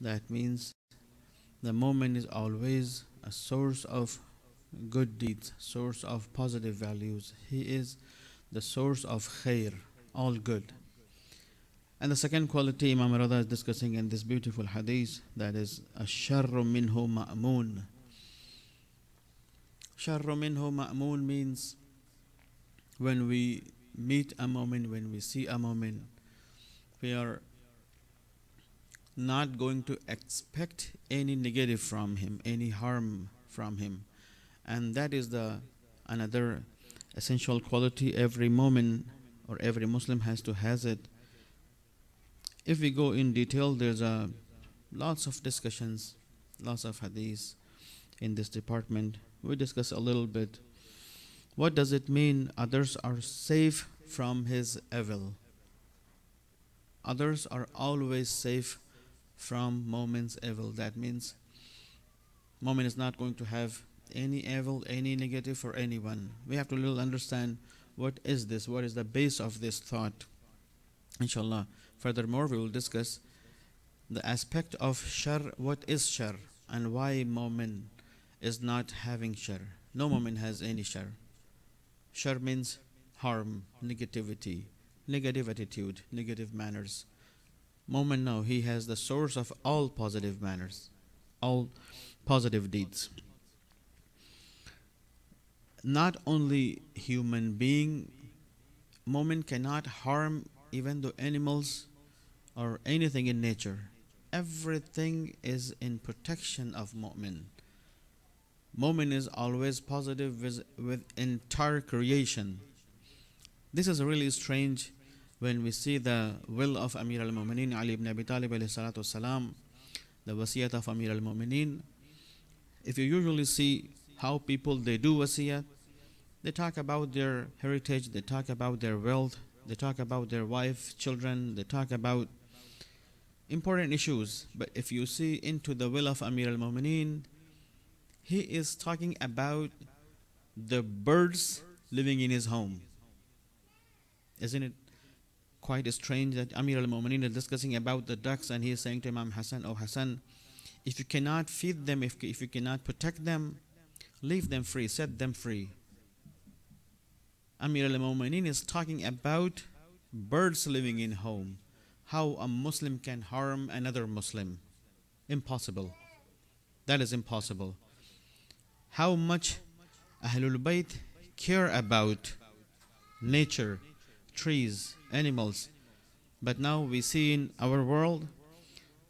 That means the moment is always a source of good deeds, source of positive values. He is the source of khair, all good. And the second quality Imam Rada is discussing in this beautiful hadith, that is asharru minhu ma'moon. Sharru minhu ma'moon means when we meet a moment, when we see a moment, we are not going to expect any negative from him, any harm from him. And that is the another essential quality every moment or every Muslim has to has it. If we go in detail, there's lots of discussions, lots of hadiths in this department. We discuss a little bit. What does it mean others are safe from his evil? Others are always safe from moment's evil. That means moment is not going to have any evil, any negative for anyone. We have to little understand what is this, what is the base of this thought. Inshallah. Furthermore, we will discuss the aspect of shar, what is shar, and why moment is not having shar. No moment has any shar. Shar means harm, negativity, negative attitude, negative manners. Moment now, he has the source of all positive manners, all positive deeds. Not only human being, moment cannot harm even the animals or anything in nature. Everything is in protection of moment. Moment is always positive with entire creation. This is really strange when we see the will of Amir al-Mu'mineen Ali ibn Abi Talib alayhi salatu wasalam, the wasiyat of Amir al-Mu'mineen. If you usually see how people they do wasiyat, they talk about their heritage, they talk about their wealth, they talk about their wife, children, they talk about important issues. But if you see into the will of Amir al-Mu'mineen, he is talking about the birds living in his home. Isn't it quite strange that Amir al-Mu'mineen is discussing about the ducks and he is saying to Imam Hassan, "Oh Hassan, if you cannot feed them, if you cannot protect them, leave them free, set them free." Amir al-Mu'mineen is talking about birds living in home. How a Muslim can harm another Muslim? Impossible. That is impossible. How much Ahlul Bayt care about nature, trees, animals. But now we see in our world,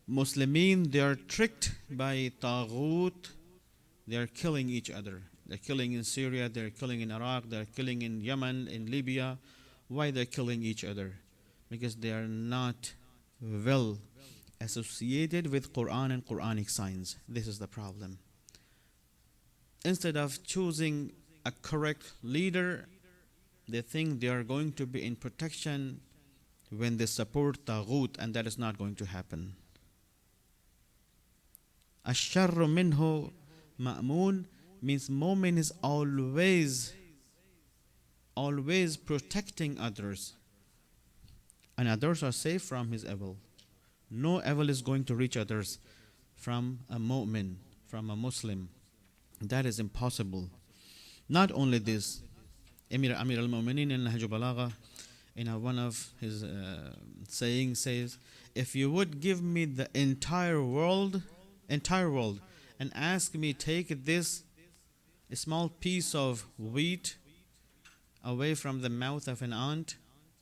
Muslimin, they are tricked by Taghut. They are killing each other. They're killing in Syria, they're killing in Iraq, they're killing in Yemen, in Libya. Why they're killing each other? Because they are not well associated with Quran and Quranic science. This is the problem. Instead of choosing a correct leader, they think they are going to be in protection when they support Taghut, and that is not going to happen. Asharru minhu ma'moon means moment is always protecting others, and others are safe from his evil. No evil is going to reach others from a mu'min, from a Muslim. That is impossible. Not only this, Amir al-Mu'mineen in Nahj Balagha, in one of his sayings says, if you would give me the entire world, and ask me take this small piece of wheat away from the mouth of an ant,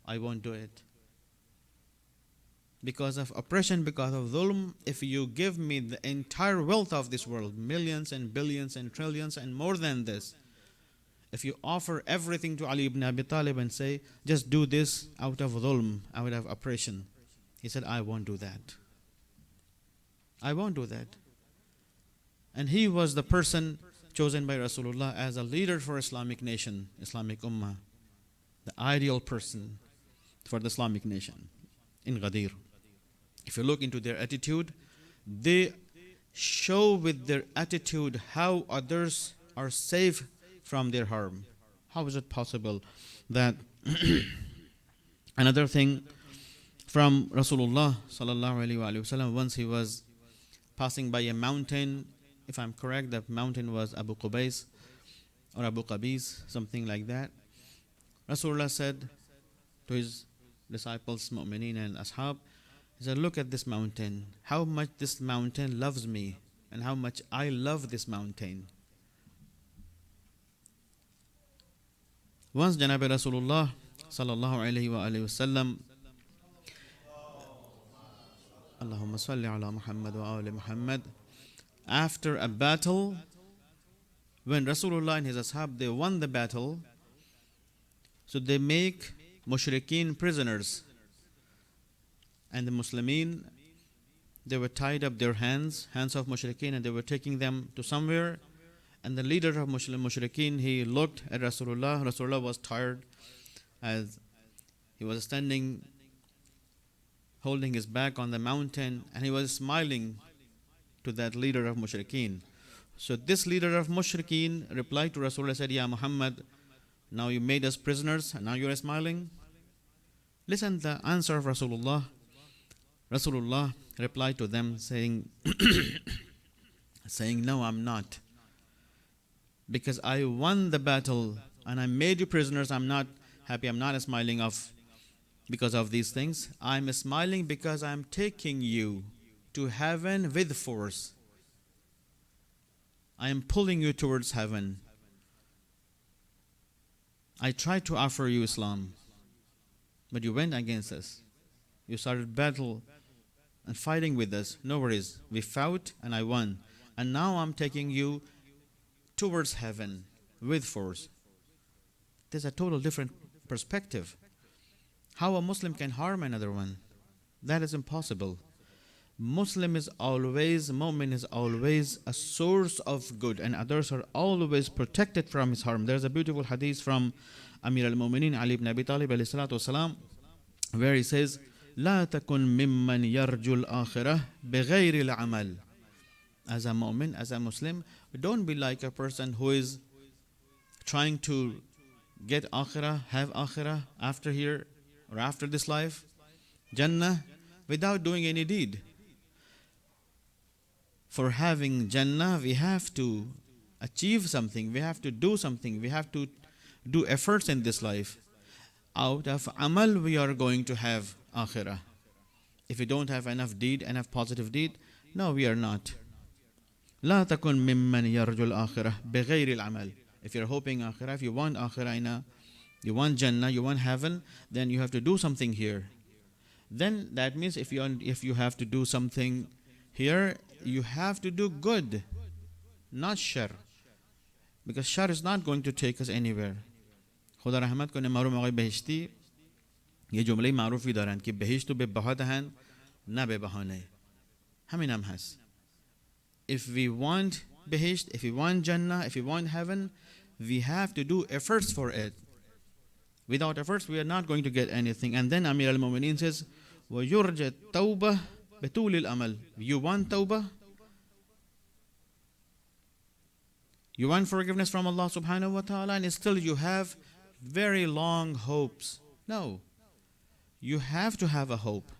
I won't do it. Because of oppression, because of dhulm, if you give me the entire wealth of this world, millions and billions and trillions and more than this, if you offer everything to Ali ibn Abi Talib and say, just do this out of dhulm, out of oppression, he said, I won't do that. I won't do that. And he was the person chosen by Rasulullah as a leader for Islamic nation, Islamic Ummah, the ideal person for the Islamic nation in Ghadir. If you look into their attitude, they show with their attitude how others are safe from their harm. How is it possible that another thing from Rasulullah sallallahu alaihi wasallam, once he was passing by a mountain. If I'm correct, the mountain was Abu Qubais or Abu Qabis, something like that. Rasulullah said to his disciples, Mu'mineen and Ashab, he said, look at this mountain, how much this mountain loves me and how much I love this mountain. Once Janabi Rasulullah sallallahu alayhi wa alayhi wasallam, Allahumma salli ala Muhammad wa ali Muhammad, after a battle, when Rasulullah and his ashab, they won the battle, so they make mushrikeen prisoners, and the Muslimin, they were tied up their hands of mushrikeen, and they were taking them to somewhere. And the leader of mushrikeen, he looked at Rasulullah. Rasulullah was tired as he was standing holding his back on the mountain, and he was smiling to that leader of mushrikeen. So this leader of mushrikeen replied to Rasulullah, said, Ya Muhammad, now you made us prisoners and now you are smiling. Listen to the answer of Rasulullah. Rasulullah replied to them saying, saying, no, I'm not. Because I won the battle and I made you prisoners, I'm not happy, I'm not smiling because of these things. I'm smiling because I'm taking you to heaven with force. I am pulling you towards heaven. I tried to offer you Islam, but you went against us. You started battle and fighting with us. No worries. We fought and I won. And now I'm taking you towards heaven with force. There's a total different perspective. How a Muslim can harm another one? That is impossible. Muslim is always, Mu'min is always a source of good, and others are always protected from his harm. There's a beautiful hadith from Amir al-Mu'minin Ali ibn Abi Talib alayhi salatu wasalam, where he says, لا تكن ممن يرجو الآخرة بغير العمل. As a Mu'min, as a Muslim, don't be like a person who is trying to get akhirah, have akhirah after here or after this life, Jannah, without doing any deed. For having Jannah, we have to achieve something, we have to do something, we have to do efforts in this life. Out of amal, we are going to have akhirah. If we don't have enough deed, enough positive deed, no, we are not. لا تكن ممن يرجو الآخرة بغير العمل. If you're hoping akhirah, if you want akhirah, you want Jannah, you want heaven, then you have to do something here. Then that means if you have to do something here, you have to do good, not shar. Because shar is not going to take us anywhere. خدا رحمت کنه معروف آقای بهشتی یه جمله معروفی دارن که بهشت و به بها دهن نه به بهانه. همین هم هست. If we want Behisht, if we want Jannah, if we want heaven, we have to do efforts for it. Without efforts, we are not going to get anything. And then Amir al-Mu'mineen says, وَيُرْجَ التَّوْبَةِ بِطُولِ الْأَمَلِ. You want tawbah? You want forgiveness from Allah subhanahu wa ta'ala, and still you have very long hopes. No. You have to have a hope.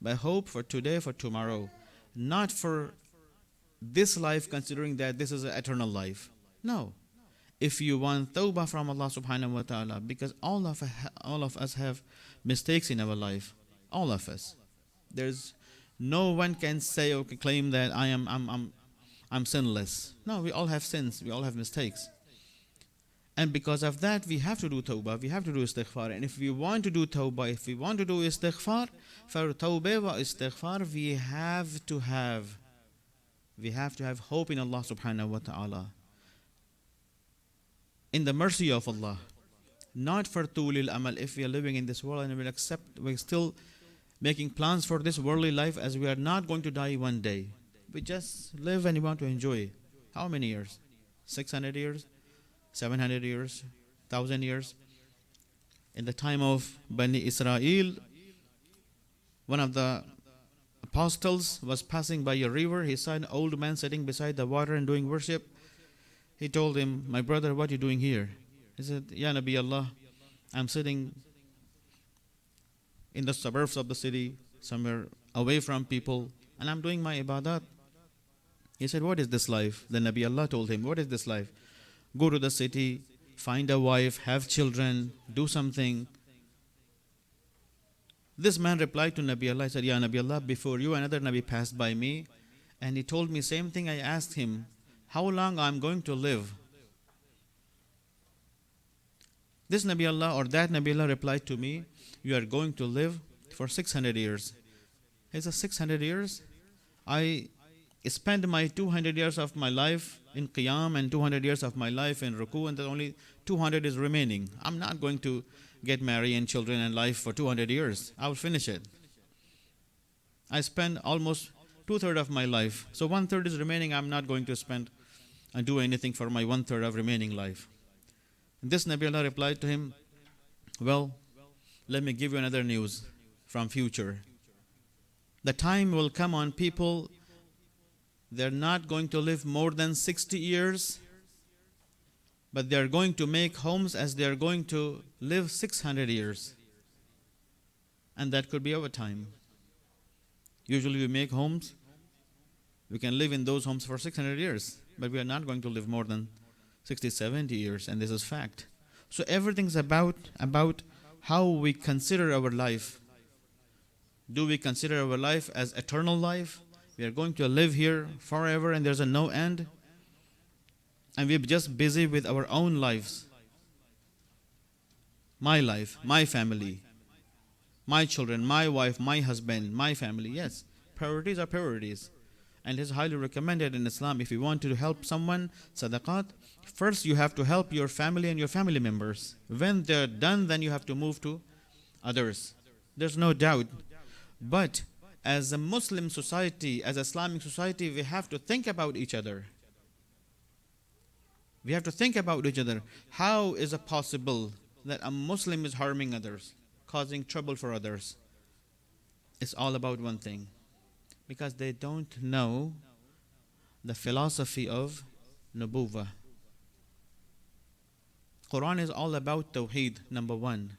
But hope for today, for tomorrow. Not for this life, considering that this is an eternal life. No. If you want tawbah from Allah subhanahu wa ta'ala, because all of us have mistakes in our life. All of us. There's no one can say or can claim that I'm sinless. No, we all have sins. We all have mistakes. And because of that, we have to do tawbah. We have to do istighfar. And if we want to do tawbah, if we want to do istighfar, for tawbah wa istighfar, we have to have hope in Allah subhanahu wa ta'ala. In the mercy of Allah. Not for tulil amal. If we are living in this world and we're still making plans for this worldly life, as we are not going to die one day. We just live and we want to enjoy. How many years? 600 years? 700 years? 1,000 years? In the time of Bani Israel, one of the apostles was passing by a river. He saw an old man sitting beside the water and doing worship. He told him, my brother, what are you doing here? He said, Ya Nabi Allah, I'm sitting in the suburbs of the city, somewhere away from people, and I'm doing my ibadat. He said, what is this life? The Nabi Allah told him, what is this life? Go to the city, find a wife, have children, do something. This man replied to Nabi Allah, he said, Ya Nabi Allah, before you another Nabi passed by me, and he told me same thing. I asked him, how long I'm going to live? This Nabi Allah or that Nabi Allah replied to me, you are going to live for 600 years. He said, 600 years? I spend my 200 years of my life in Qiyam and 200 years of my life in Ruku, and that only 200 is remaining. I'm not going to get married and children and life for 200 years. I will finish it. I spend almost 2/3 of my life. So 1/3 is remaining. I'm not going to spend and do anything for my 1/3 of remaining life. And this Nabi Allah replied to him, well, let me give you another news from future. The time will come on people, they're not going to live more than 60 years, but they're going to make homes as they're going to live 600 years. And that could be our time. Usually we make homes, we can live in those homes for 600 years, but we are not going to live more than 60, 70 years, and this is fact. So everything's about how we consider our life. Do we consider our life as eternal life? We are going to live here forever and there's a no end? And we're just busy with our own lives. My life, my family, my children, my wife, my husband, my family. Yes, priorities are priorities. And it is highly recommended in Islam, if you want to help someone, sadaqat, first you have to help your family and your family members. When they're done, then you have to move to others. There's no doubt. But as a Muslim society, as Islamic society, we have to think about each other. We have to think about each other. How is it possible that a Muslim is harming others, causing trouble for others? It's all about one thing. Because they don't know the philosophy of Nubuwwah. Quran is all about Tawheed, number one.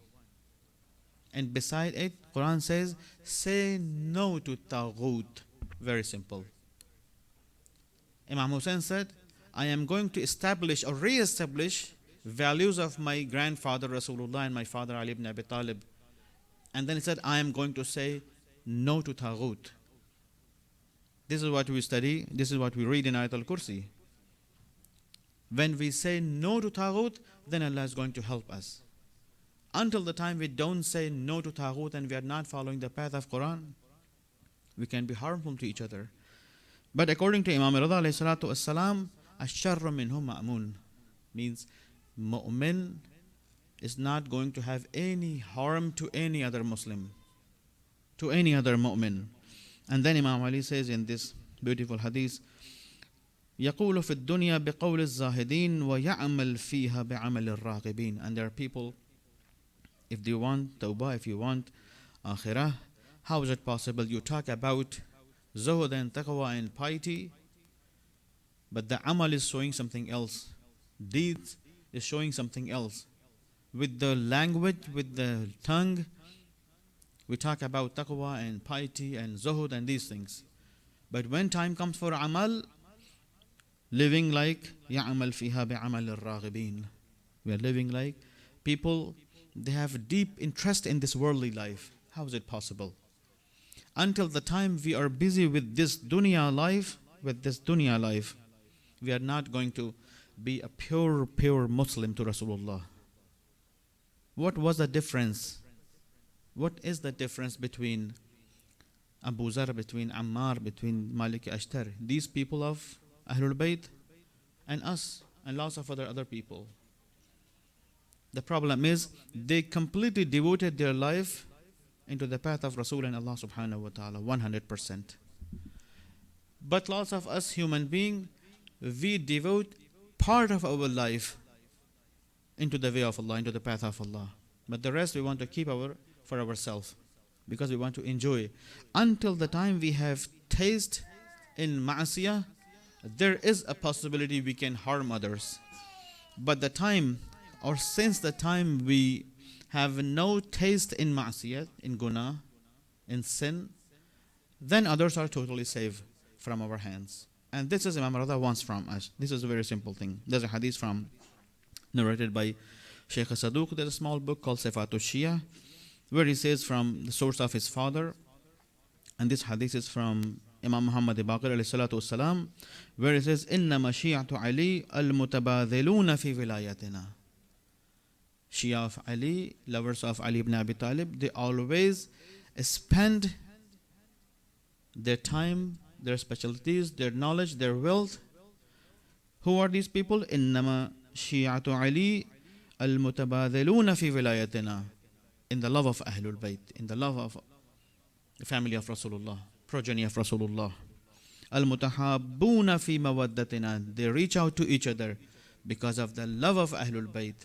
And beside it, Quran says, say no to Taghut. Very simple. Imam Hussein said, I am going to establish or re-establish values of my grandfather Rasulullah and my father Ali ibn Abi Talib. And then he said, I am going to say no to Taghut. This is what we study, this is what we read in Ayat al-Kursi. When we say no to Taghut, then Allah is going to help us. Until the time we don't say no to Taghut and we are not following the path of Quran, we can be harmful to each other. But according to Imam Rida alayhi salatu wassalam, Ash-sharru minhu ma'mun, means mu'min is not going to have any harm to any other Muslim, to any other mu'min. And then Imam Ali says in this beautiful hadith, يقول في الدنيا بقول الزاهدين ويعمل فيها بعمل الراغبين. And there are people, if they want tawbah, if you want akhirah, how is it possible you talk about zuhud and taqwa and piety, but the amal is showing something else, deeds is showing something else. With the language, with the tongue, we talk about taqwa and piety and zuhud and these things. But when time comes for amal, living like يَعْمَلْ فِيهَا بِعَمَلِ الرَّاغِبِينَ. We are living like people, they have deep interest in this worldly life. How is it possible? Until the time we are busy with this dunya life, we are not going to be a pure Muslim to Rasulullah. What was the difference? What is the difference between Abu Zar, between Ammar, between Malik Ashtar, these people of Ahlul Bayt, and us, and lots of other people? The problem is they completely devoted their life into the path of Rasul and Allah subhanahu wa ta'ala, 100%. But lots of us human beings, we devote part of our life into the way of Allah, into the path of Allah. But the rest we want to keep for ourselves, because we want to enjoy. Until the time we have taste in ma'asiyah, there is a possibility we can harm others. But the time, or since the time we have no taste in ma'asiyah, in guna, in sin, then others are totally safe from our hands. And this is Imam Rada wants from us. This is a very simple thing. There's a hadith narrated by Sheikh Saduq. There's a small book called Sifatul Shia, where he says from the source of his father, and this hadith is from Imam Muhammad Baqir alayhi salatu wasalam, where he says, إِنَّمَا شِيعَةُ عَلِي الْمُتَبَاذِلُونَ فِي وِلَايَتِنَا. Shia of Ali, lovers of Ali ibn Abi Talib, they always spend their time, their specialties, their knowledge, their wealth. Who are these people? إِنَّمَا شِيعَةُ عَلِي الْمُتَبَاذِلُونَ فِي وِلَايَتِنَا. In the love of Ahlul Bayt, in the love of the family of Rasulullah, progeny of Rasulullah. Al-mutahabbuna fi mawaddatina. They reach out to each other because of the love of Ahlul Bayt.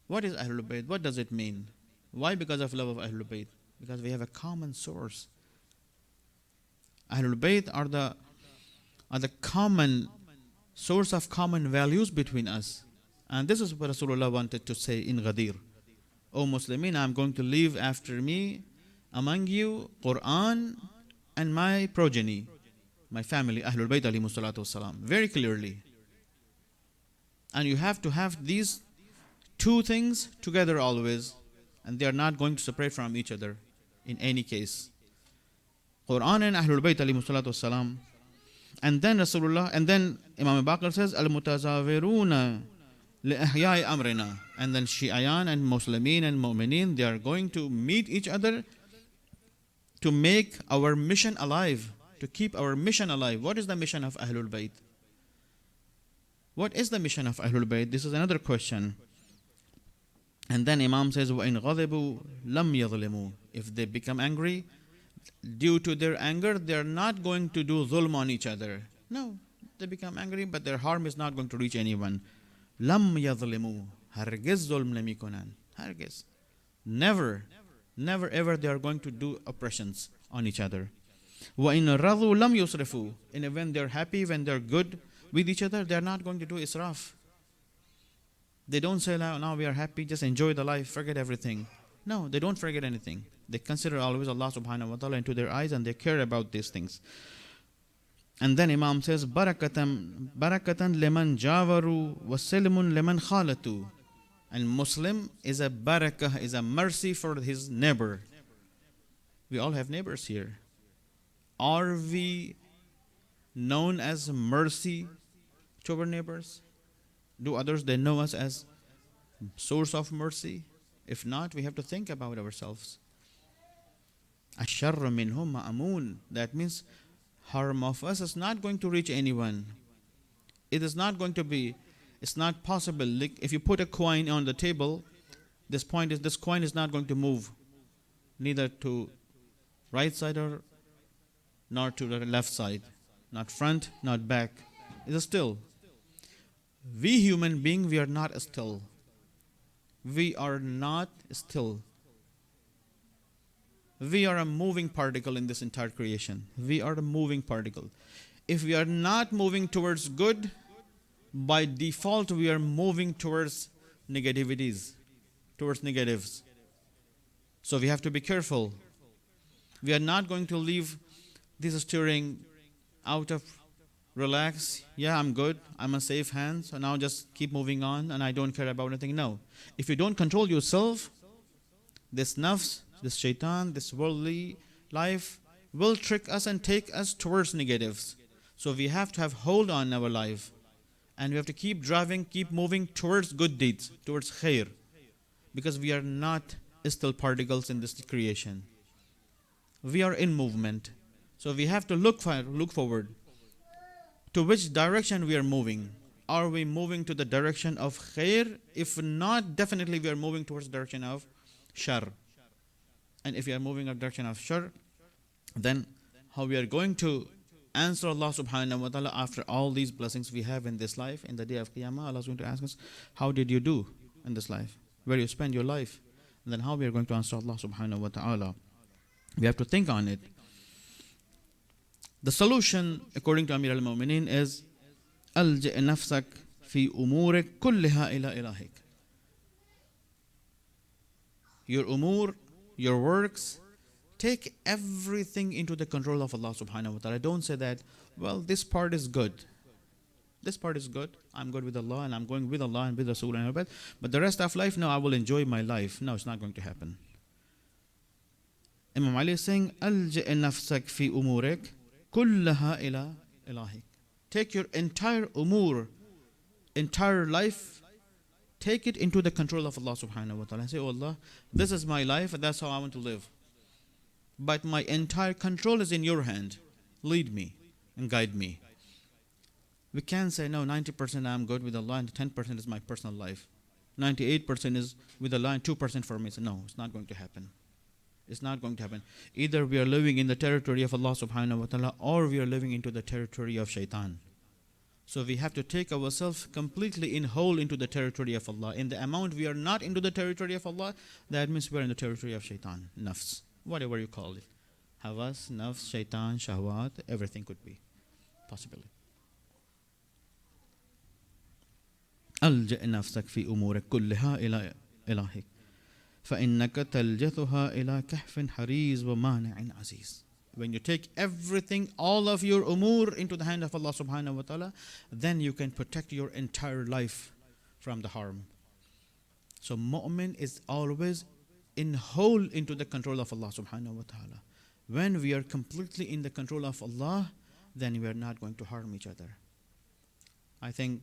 What is Ahlul Bayt? What does it mean? Why because of love of Ahlul Bayt? Because we have a common source. Ahlul Bayt are the common source of common values between us. And this is what Rasulullah wanted to say in Ghadir. O Muslimin, I am going to leave after me among you Quran and my progeny, my family, Ahlul Bayt alayhi salatu wasalam, very clearly. And you have to have these two things together always, and they are not going to separate from each other in any case. Quran and Ahlul Bayt alayhi salatu wasalam. And then Rasulullah, and then Imam Baqir says, Al-mutazawiruna li'ahyai amrina. And then Shi'ayan and Muslimin and Mu'mineen, they are going to meet each other to make our mission alive, to keep our mission alive. What is the mission of Ahlul Bayt? What is the mission of Ahlul Bayt? This is another question. And then Imam says, وَإِنْ غَضِبُوا لَمْ يَظْلِمُوا. If they become angry, due to their anger, they are not going to do zulm on each other. No, they become angry, but their harm is not going to reach anyone. لَمْ يَظْلِمُوا. Hargiz zulm nami konan. Hargiz. Never ever they are going to do oppressions on each other. وَإِنْ رَضُوا لَمْ يُسْرِفُوا. And when they are happy, when they are good with each other, they are not going to do israf. They don't say, now we are happy, just enjoy the life, forget everything. No, they don't forget anything. They consider always Allah subhanahu wa ta'ala into their eyes, and they care about these things. And then Imam says, barakatan liman jawaru wa silmun liman khalatu. And Muslim is a barakah, is a mercy for his neighbor. We all have neighbors here. Are we known as mercy to our neighbors? Do others, they know us as source of mercy? If not, we have to think about ourselves. Asharru minhum ma'amun. That means harm of us is not going to reach anyone. It is not going to be, it's not possible. Like if you put a coin on the table, this coin is not going to move, neither to right side or nor to the left side, not front, not back. It is still. We human beings, we are not still. We are not still. We are a moving particle in this entire creation. We are a moving particle. If we are not moving towards good, by default we are moving towards negativities, towards negatives. So we have to be careful. We are not going to leave this steering out of relax. Yeah, I'm good. I'm a safe hand. So now just keep moving on and I don't care about anything. No. If you don't control yourself, this nafs, this shaitan, this worldly life will trick us and take us towards negatives. So we have to have hold on our life. And we have to keep driving, keep moving towards good deeds, towards khair. Because we are not still particles in this creation. We are in movement. So we have to look forward. To which direction we are moving? Are we moving to the direction of khair? If not, definitely we are moving towards the direction of shar. And if we are moving in the direction of shar, then how we are going to answer Allah subhanahu wa ta'ala after all these blessings we have in this life, in the day of Qiyamah, Allah is going to ask us, how did you do in this life? Where you spend your life? And then how we are going to answer Allah subhanahu wa ta'ala? We have to think on it. The solution, according to Amir al-Mu'mineen, is ألجئ نفسك في أمورك كلها إلى إلهك. Your umur, your works, take everything into the control of Allah subhanahu wa ta'ala. Don't say that, well, this part is good. This part is good. I'm good with Allah and I'm going with Allah and with Rasul and all that. But the rest of life, no, I will enjoy my life. No, it's not going to happen. Imam Ali is saying, ألجئ نفسك في أمورك كلها إلى إلهك. Take your entire umur, entire life, take it into the control of Allah subhanahu wa ta'ala. Say, oh Allah, this is my life and that's how I want to live. But my entire control is in your hand. Lead me and guide me. We can't say, no, 90% I'm good with Allah and 10% is my personal life. 98% is with Allah and 2% for me. So no, it's not going to happen. It's not going to happen. Either we are living in the territory of Allah subhanahu wa ta'ala or we are living into the territory of shaitan. So we have to take ourselves completely in whole into the territory of Allah. In the amount we are not into the territory of Allah, that means we are in the territory of shaitan, nafs, whatever you call it. Hawas, nafs, shaitan, shahwat, everything could be possibility. ألجئ نفسك في أمورك كلها إلى إلهك فإنك تلجثها إلى كهف حريز ومانع عزيز. When you take everything, all of your umur into the hand of Allah subhanahu wa ta'ala, then you can protect your entire life from the harm. So mu'min is always in whole into the control of Allah subhanahu wa ta'ala. When we are completely in the control of Allah, then we are not going to harm each other. I think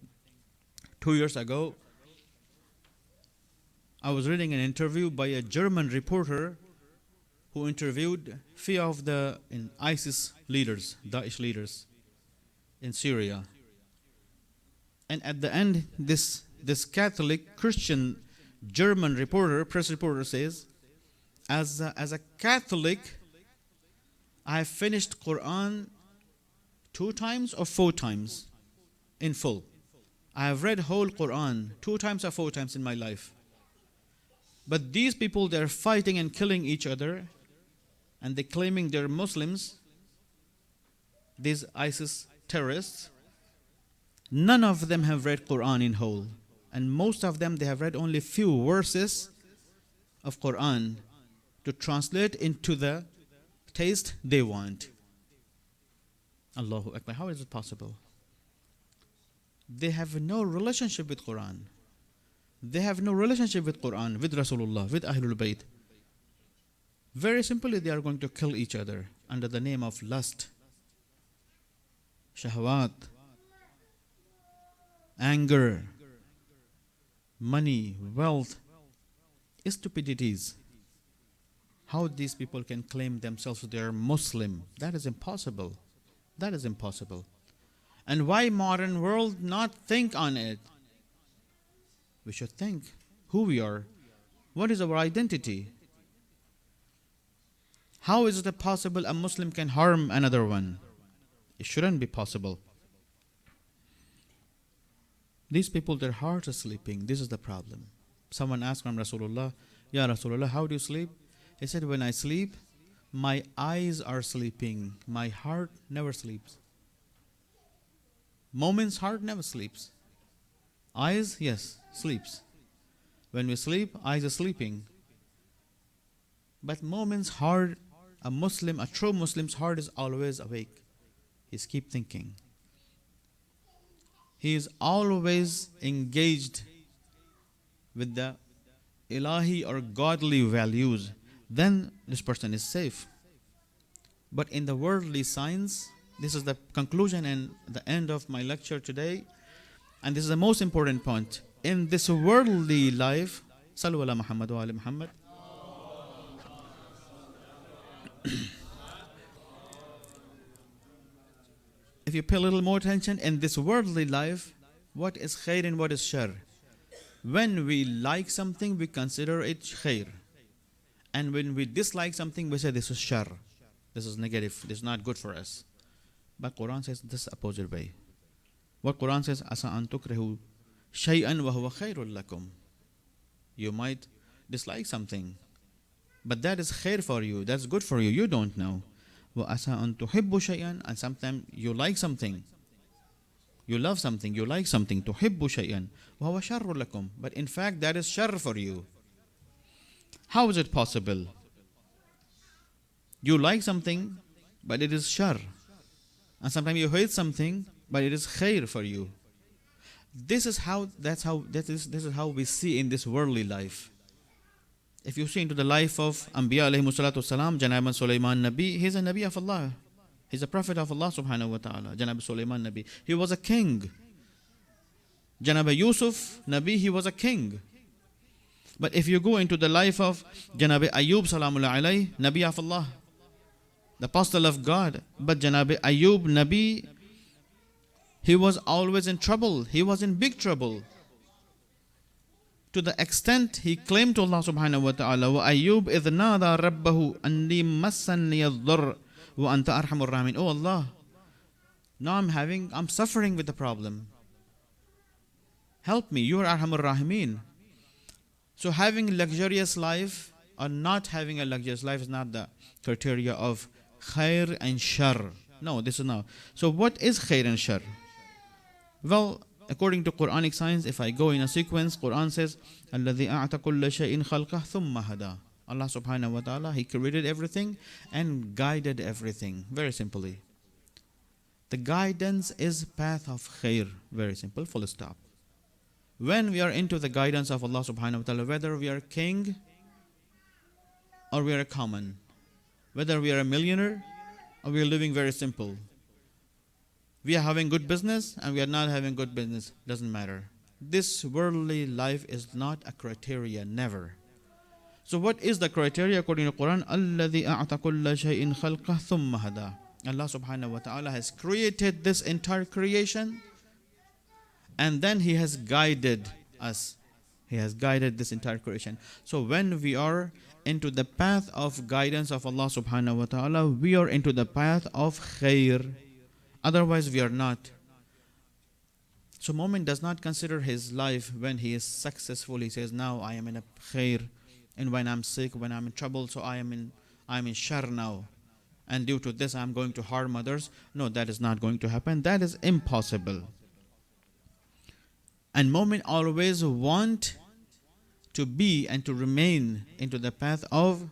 2 years ago, I was reading an interview by a German reporter who interviewed few of the ISIS leaders, Daesh leaders in Syria. And at the end, this Catholic Christian German reporter, press reporter says, as a Catholic, I have finished Quran 2 times or 4 times in full. I have read whole Quran 2 times or 4 times in my life. But these people, they're fighting and killing each other and they're claiming they're Muslims, these ISIS terrorists. None of them have read Quran in whole. And most of them, they have read only few verses of Quran to translate into the taste they want. Allahu Akbar. How is it possible? They have no relationship with Quran. They have no relationship with Quran, with Rasulullah, with Ahlul Bayt. Very simply, they are going to kill each other under the name of lust, shahwat, anger, money, wealth, stupidities. How these people can claim themselves they are Muslim? That is impossible. That is impossible. And why modern world not think on it? We should think who we are. What is our identity? How is it possible a Muslim can harm another one? It shouldn't be possible. These people, their hearts are sleeping. This is the problem. Someone asked from Rasulullah, Ya Rasulullah, how do you sleep? He said, when I sleep, my eyes are sleeping. My heart never sleeps. Moment's heart never sleeps. Eyes, yes, sleeps. When we sleep, eyes are sleeping. But moment's heart, a Muslim, a true Muslim's heart is always awake. He's keep thinking. He is always engaged with the ilahi or godly values. Then this person is safe. But in the worldly signs, this is the conclusion and the end of my lecture today. And this is the most important point. In this worldly life, Sallu ala Muhammad wa ala Muhammad. If you pay a little more attention, in this worldly life, what is khair and what is shar? When we like something, we consider it khair. And when we dislike something, we say this is shar. This is negative. This is not good for us. But Quran says this opposite way. What Quran says, Asa an tukrihu shay'an wa huwa khairul lakum. You might dislike something, but that is khair for you. That's good for you. You don't know. Wa asa an tuhibbu shay'an, and sometimes you like something. You love something, you like something. Tuhibbu shay'an wa huwa sharrul lakum. But in fact, that is shar for you. How is it possible? You like something, but it is shar. And sometimes you hate something, but it is khair for you. This is how we see in this worldly life. If you see into the life of Anbiya alayhi salatu salam, Janab Sulaiman Nabi, he's a Nabi of Allah. He's a prophet of Allah subhanahu wa ta'ala. Janab Sulaiman Nabi. He was a king. Janab Yusuf Nabi, he was a king. But if you go into the life of Janab Ayyub salamullah alayhi, Nabi of Allah, the apostle of God, but Janab Ayyub Nabi, he was always in trouble. He was in big trouble. To the extent he claimed to Allah subhanahu wa ta'ala, wa Ayyub idh nada rabbahu anni massanni ad-dhurr wa anta arhamur rahimin. Oh Allah, now I'm suffering with the problem. Help me, you are arhamur rahimin. So having luxurious life or not having a luxurious life is not the criteria of khair and shar. No, this is not. So what is khair and shar? Well, according to Quranic science, if I go in a sequence, Quran says, الَّذِي أَعْتَ كُلَّ شَيْءٍ خَلْقَهُ ثُمَّ هَدَى. Allah subhanahu wa ta'ala, He created everything and guided everything. Very simply. The guidance is path of khair. Very simple, full stop. When we are into the guidance of Allah subhanahu wa ta'ala, whether we are king or we are common, whether we are a millionaire or we are living very simple, we are having good business and we are not having good business, doesn't matter. This worldly life is not a criteria, never. So what is the criteria according to Quran? الَّذِي أَعْتَ كُلَّ شَيْءٍ خَلْقَهُ ثُمَّ هَدَى. Allah subhanahu wa ta'ala has created this entire creation and then He has guided us. He has guided this entire creation. So when we are into the path of guidance of Allah subhanahu wa ta'ala, we are into the path of khair. Otherwise we are not. So Mu'min does not consider his life when he is successful. He says, now I am in a khair. And when I'm sick, when I'm in trouble, so I'm in shar now. And due to this I'm going to harm others. No, that is not going to happen. That is impossible. And Mu'min always want to be and to remain into the path of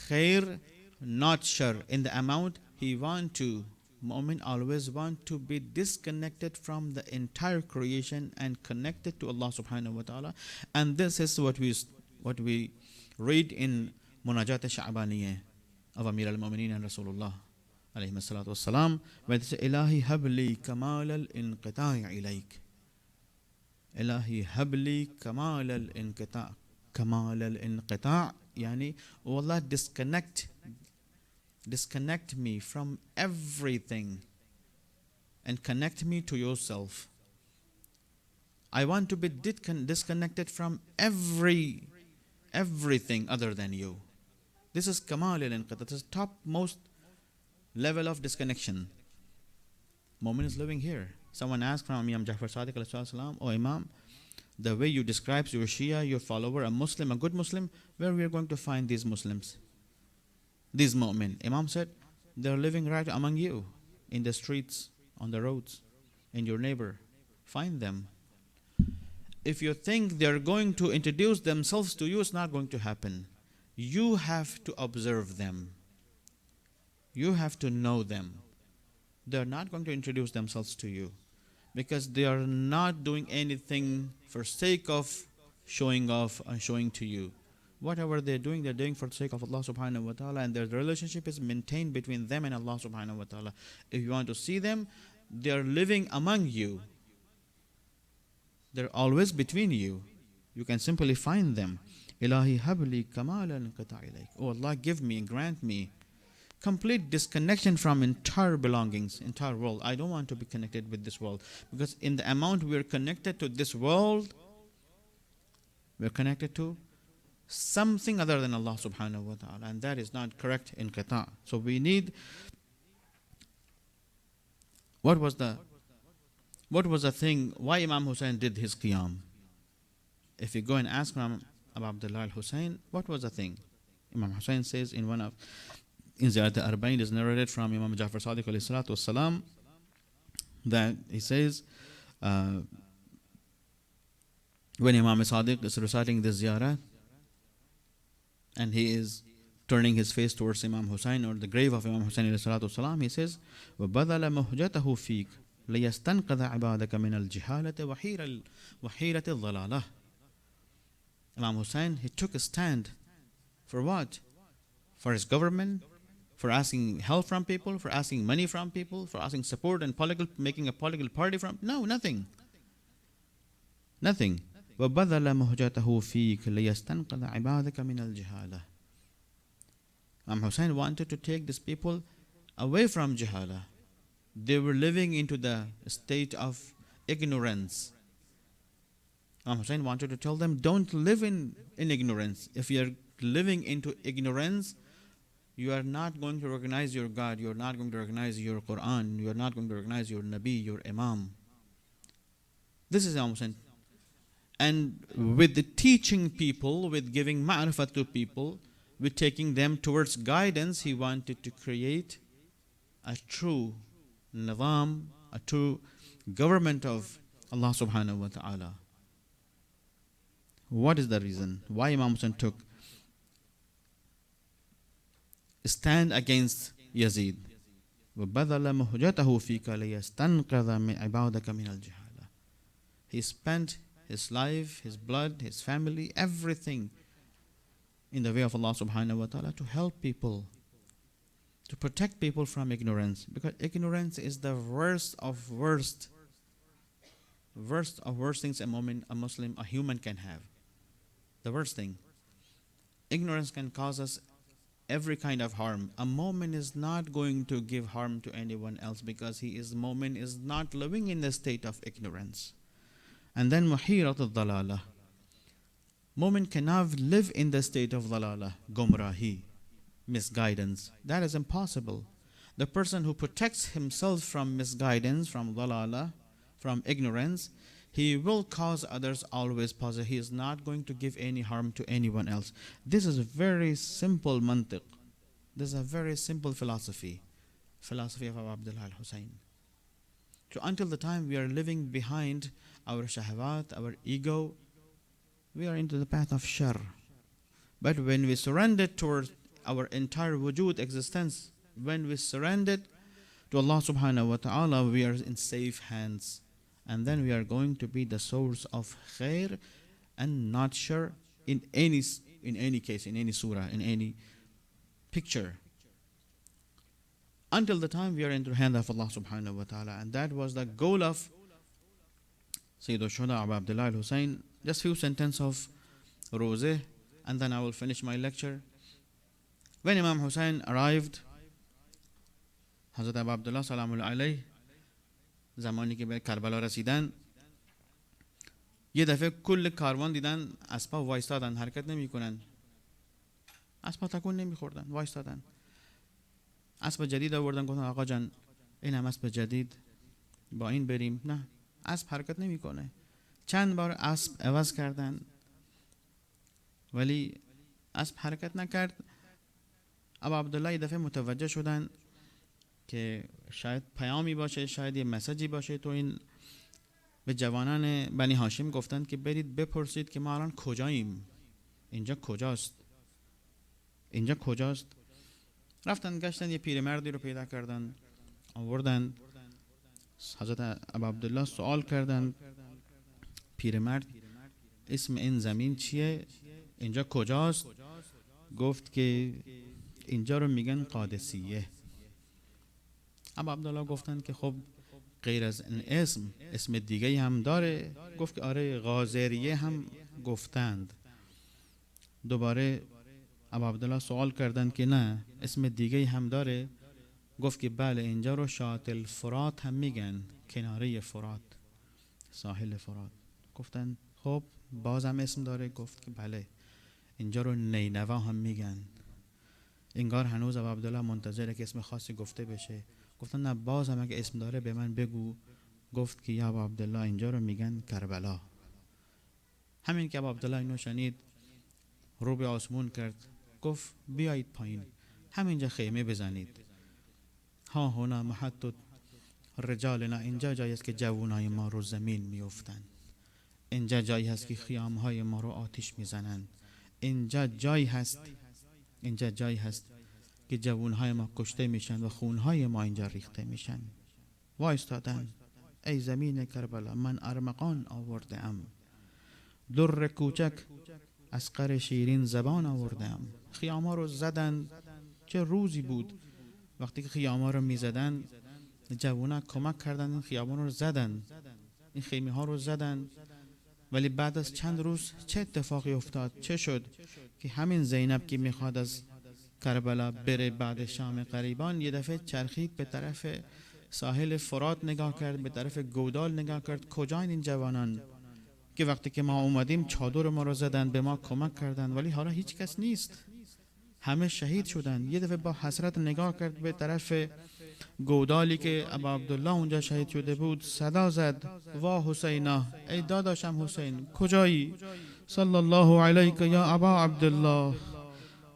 khair, not shar. In the amount Mu'min always want to be disconnected from the entire creation and connected to Allah subhanahu wa ta'ala. And this is what we read in Munajat al-Sha'baniyah of Amir al-Mu'mineen and Rasulullah alayhi salatu wassalam, where they say, Ilahi habli kamal al-inqita'i ilayk. Ilahi habli kamal al-inqita'. Kamal al-inqita' yani, oh Allah, disconnect me from everything and connect me to yourself. I want to be disconnected from everything other than you. This is kamal al-inqita'. This is topmost level of disconnection. Mu'min is living here. Someone asked from Imam Jafar Sadiq alayhi salam, oh Imam, the way you describe your Shia, your follower, a Muslim, a good Muslim, where we are going to find these Muslims? These Mu'min. Imam said, they are living right among you, in the streets, on the roads, in your neighbor. Find them. If you think they are going to introduce themselves to you, it's not going to happen. You have to observe them. You have to know them. They are not going to introduce themselves to you because they are not doing anything for sake of showing off and showing to you. Whatever they're doing for the sake of Allah subhanahu wa ta'ala, and their relationship is maintained between them and Allah subhanahu wa ta'ala. If you want to see them, they are living among you. They're always between you. You can simply find them. Ilahi habli kamal al-inqita' ilayk. Oh Allah, give me and grant me complete disconnection from entire belongings, entire world. I don't want to be connected with this world, because in the amount we are connected to this world, we are connected to something other than Allah subhanahu wa ta'ala, and that is not correct in qita'. So we need, what was the thing why Imam Hussein did his qiyam? If you go and ask Imam Abu Abdullah al-Hussein, what was the thing? Imam Hussein says in Ziyarat al-Arba'in, is narrated from Imam Jafar Sadiq alayhi salatu wassalam, that he says, when Imam Sadiq is reciting this ziyarah, and he is turning his face towards Imam Hussein or the grave of Imam Hussein والسلام, he says, وَبَذَلَ مُهْجَتَهُ فِيكَ لِيَسْتَنْقَذَ عِبَادَكَ مِنَ الْجِهَالَةِ وَحِيرَةِ الضَّلَالَةِ. Imam Hussein, he took a stand for what? For his government, for asking help from people, for asking money from people, for asking support and making a political party from? No, nothing. Nothing. وَبَذَلَ مُهْجَتَهُ فِيكَ لِيَسْتَنْقَذَ عِبَادَكَ مِنَ الْجِهَالَةِ. Imam Hussein wanted to take these people away from jihala. They were living into the state of ignorance. Imam Hussein wanted to tell them, don't live in ignorance. If you are living into ignorance, you are not going to recognize your God, you are not going to recognize your Quran, you are not going to recognize your Nabi, your Imam. This is Imam Hussein. And with the teaching people, with giving ma'rifat to people, with taking them towards guidance, he wanted to create a true nizam, a true government of Allah subhanahu wa ta'ala. What is the reason why Imam Hussein took a stand against Yazid? وَبَذَلَ مُهْجَتَهُ فِيكَ لِيَسْتَنْقَذَ مِنْ عِبَادَكَ مِنَ الْجِهَالَةِ. He spent his life, his blood, his family, everything in the way of Allah subhanahu wa ta'ala to help people, to protect people from ignorance. Because ignorance is the worst of worst things a Muslim, a human can have. The worst thing. Ignorance can cause us every kind of harm. A mu'min is not going to give harm to anyone else because mu'min is not living in the state of ignorance. And then muhirat al-dalala. Mu'min cannot live in the state of dalala, gumrahi, misguidance. That is impossible. The person who protects himself from misguidance, from dalala, from ignorance, he will cause others always positive. He is not going to give any harm to anyone else. This is a very simple mantiq. This is a very simple philosophy of Abu Abdullah al-Hussein. So until the time we are living behind our shahawat, our ego, we are into the path of shar. But when we surrender towards our entire wujud existence, when we surrender to Allah subhanahu wa ta'ala, we are in safe hands. And then we are going to be the source of khair and not shar in any case, in any surah, in any picture. Until the time we are in the hand of Allah subhanahu wa ta'ala. And that was the goal of Sayyid al-Shuhada Abu Abdullah al-Hussein. Just few sentences of Rozeh, and then I will finish my lecture. When Imam Hussein arrived, Hazrat Abu Abdullah salamullah alayh, زمانی که به کربلا رسیدن، یه دفعه کل کاروان دیدن اسبا وایستادن، حرکت نمی کنن. اسبا تکون نمی خوردن، وایستادن. اسب جدید آوردن، گفتن آقا جان این هم اسب جدید، با این بریم. نه، اسب حرکت نمی کنه. چند بار اسب عوض کردن ولی اسب حرکت نکرد. ابو عبدالله یه دفعه متوجه شدن که شاید پیامی باشه، شاید یه مسیجی باشه. تو این به جوانان بنی هاشم گفتن که برید بپرسید که ما الان کجاییم، اینجا کجاست، اینجا کجاست. رفتن گشتن، یه پیرمردی رو پیدا کردن، آوردن. حضرت ابو عبدالله سوال کردن، پیرمرد اسم این زمین چیه، اینجا کجاست؟ گفت که اینجا رو میگن قادسیه. ابو عبدالله گفتن که خب غیر از این اسم دیگه هم داره؟ گفت که آره، غازریه هم گفتند. دوباره ابو عبدالله سوال کردن که نه اسم دیگه هم داره؟ گفت که بله، اینجا رو شاطئ الفرات هم میگن، کناره فرات، ساحل فرات. گفتن خب بازم اسم داره؟ گفت که بله، اینجا رو نینوا هم میگن. انگار هنوز ابو عبدالله منتظره که اسم خاصی گفته بشه. گفتن نه، باز هم اگه اسم داره به من بگو. گفت که یا ابو عبدالله اینجا رو میگن کربلا. همین که ابو عبدالله اینو شنید رو به آسمون کرد، گفت بیایید پایین، همینجا خیمه بزنید. ها هنا محطت رجالنا، اینجا جایی است که جوانای ما رو زمین میافتند. اینجا جایی هست که خیامهای ما رو آتش میزنند. اینجا جایی هست اینجا جایی هست که جوانهای ما کشته میشن و خونهای ما اینجا ریخته میشن. وایستادن: ای زمین کربلا، من ارمغان آورده ام، در کوچک اسقر شیرین زبان آورده ام. خیاما رو زدن. چه روزی بود وقتی که خیاما رو میزدن. جوانا کمک کردن، این خیاما رو زدن، این خیمه ها رو زدن. ولی بعد از چند روز چه اتفاقی افتاد؟ چه شد که همین زینب که میخواد از کربلا بره بعد شام غریبان، یه دفعه چرخید به طرف ساحل فرات نگاه کرد، به طرف گودال نگاه کرد. کجاین این جوانان که وقتی که ما اومدیم چادر ما رو زدن، به ما کمک کردن، ولی حالا هیچ کس نیست، همه شهید شدن. یه دفعه با حسرت نگاه کرد به طرف گودالی که ابا عبدالله اونجا شهید شده بود. صدا زد: وا حسینا، ای داداشم حسین، کجایی؟ صلی الله علیک یا ابا عبدالله،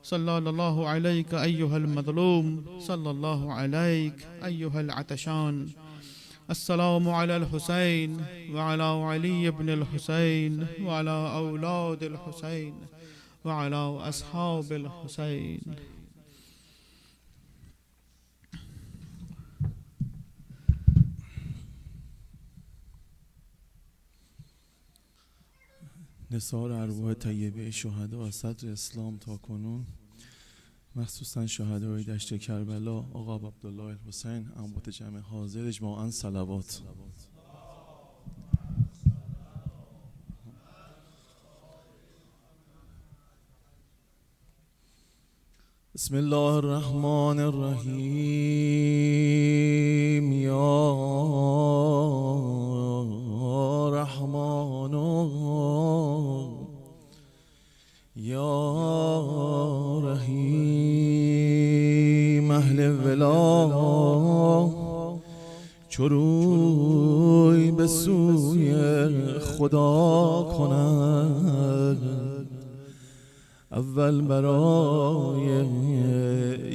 صلی الله علیک ایها المظلوم، صلی الله علیک ایها العطشان، السلام علی الحسین و علی علی ابن الحسین و علی اولاد الحسین و علی اصحاب الحسین. نثار ارواح طیبه شهدا از صدر اسلام تا کنون، مخصوصا شهدای دشت کربلا، آقا عبدالله الحسین، انبات جمع حاضر اجماعاً صلوات. بسم الله الرحمن الرحیم. یا رحمان یا رحیم، اهل ولا چروی به سوی خدا کنند، اول برای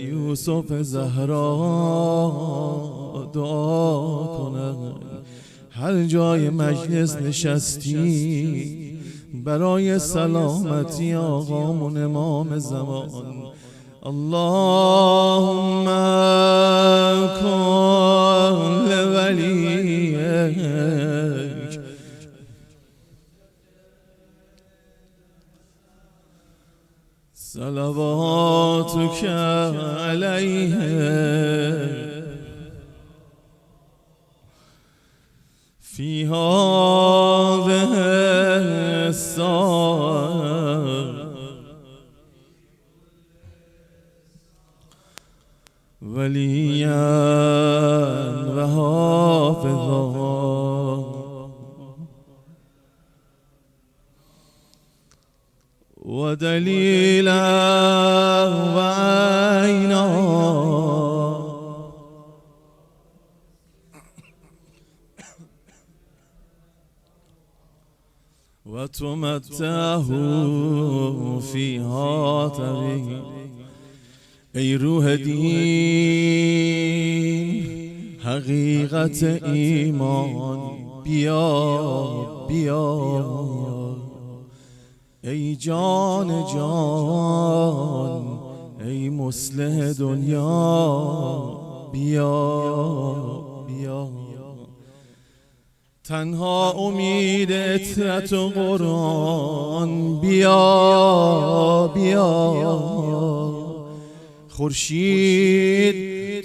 یوسف زهرا دعا کنند. هر جای مجلس نشستی برای سلامتی آقامون امام زمان، اللهم کن لولیک صلواتک علیه فی هذه الساعة ولیا و حافظا و دلیلا و عینا و تمتعه فیها طویلا. ای روح دین، حقیقت ایمان، بیا بیا. ای جان جان، ای مصلح دنیا، بیا بیا. تنها امید اطرت و قرآن، بیا بیا. خورشید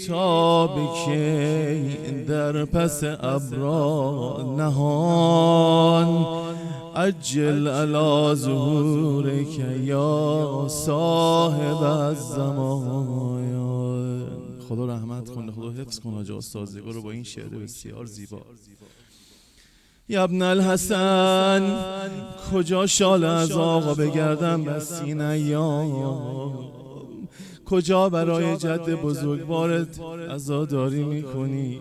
تا به کی در پس ابرا نهان، عجل علی ظهورک یا صاحب الزمان. خدا رحمت کنه، خدا حفظ کنه حاج استازگار رو با این شعر بسیار زیبا. یا ابن الحسن، کجا شال از آقا بگردم بسین ایام، کجا برای جد بزرگوارت عزاداری میکنی؟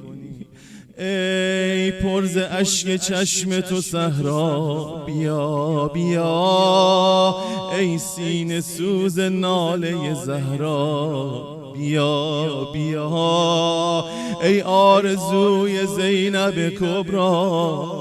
ای پرز اشک چشم تو صحرا، بیا بیا. ای سینه سوز ناله زهرا، بیا بیا. ای آرزوی زینب کبرا،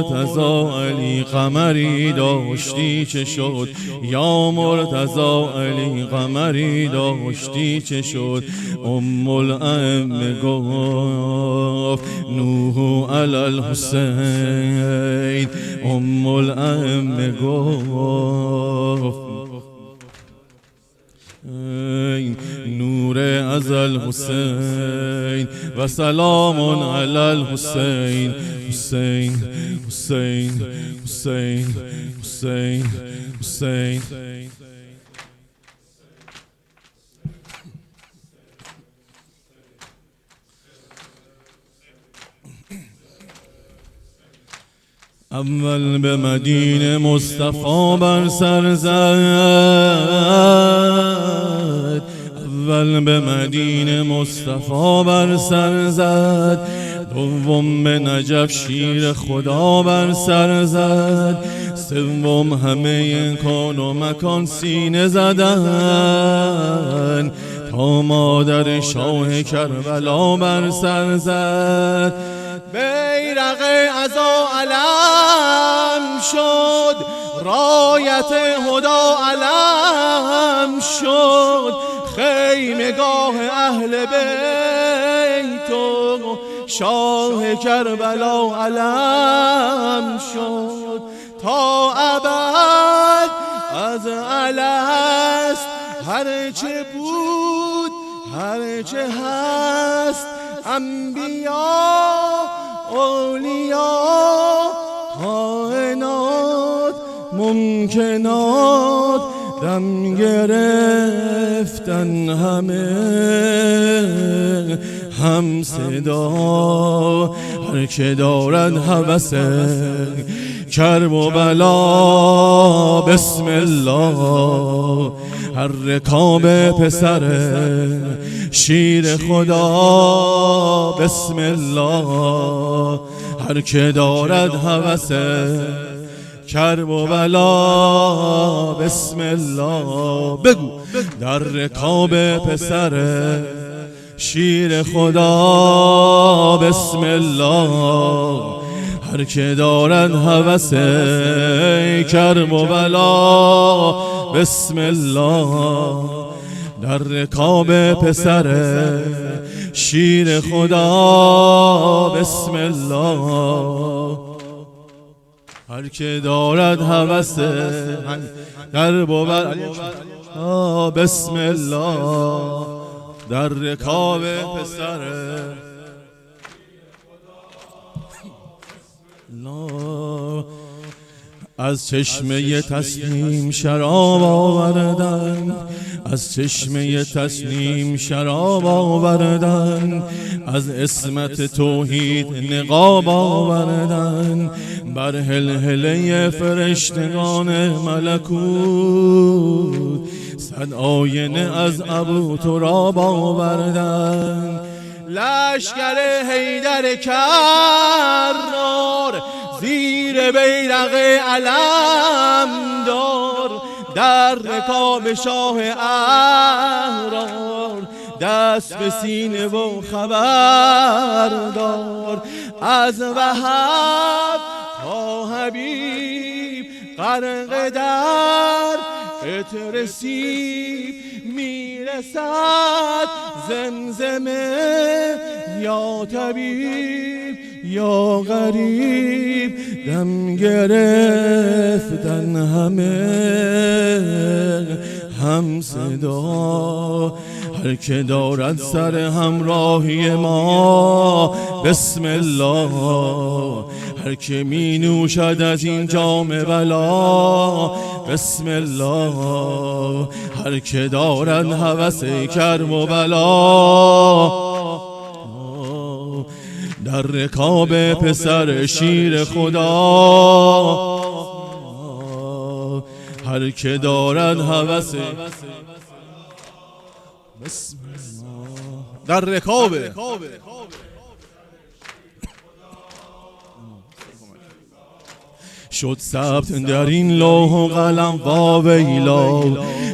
مرتضی علی قمری داشتی چه شد، یا مرتضی علی قمری داشتی چه شد. الائمه گفت نوح علی الحسین، الائمه گفت نور از الحسین و سلام علی الحسین. حسین حسین حسین حسین حسین. اول به مدینه مصطفی بر سر زد، اول به مدینه مصطفی بر سر زد. دوم به نجف شیر خدا بر سر زد. سوم همه کان و مکان سینه زدن تا مادر شاه کربلا بر سر زد. بیرق عزا علم شد، رایت هدا علم شد. خیمگاه اهل بیت و شاه کربلا علم شد. تا ابد از الست هرچه بود هرچه هست، انبیا اولیا کائنات ممکنات دم گرفتن همه هم صدا. هر که دارد هوس کرب و بلا بسم الله. هر رکاب پسر شیر خدا بسم الله. هر که دارد هوس کرب و بلا بسم الله. بگو در رکاب پسر شیر خدا بسم الله. هر که دارد هوس کرب و بلا بسم الله. در رکاب پسر شیر خدا بسم الله. هر که دارد هوس کرب و بلا بسم الله. در رکاب پسر از چشمه تسنیم شراب آوردن، از چشمه تسنیم شراب آوردن. از عصمت توحید نقاب آوردن. بر هلهله فرشتگان ملکوت صد آینه از ابرو تراب آوردن. لشکر حیدر کرار زیر بیرق علم دار. در رکاب شاه احرار دست به سینه و خبردار. از وهب تا حبیب غرق در عطر سیب میرسد زمزمه. یا طبیب یا غریب دم گرفتن همه هم صدا. هر که دارد سر همراهی ما بسم الله. هر که می نوشد از این جام بلا بسم الله. هر که دارد هوس کرب و بلا در رکاب پسر شیر خدا. هر که دارد هوس بسم الله. در رکاب شد ثبت در این لوح و قلم واویلا،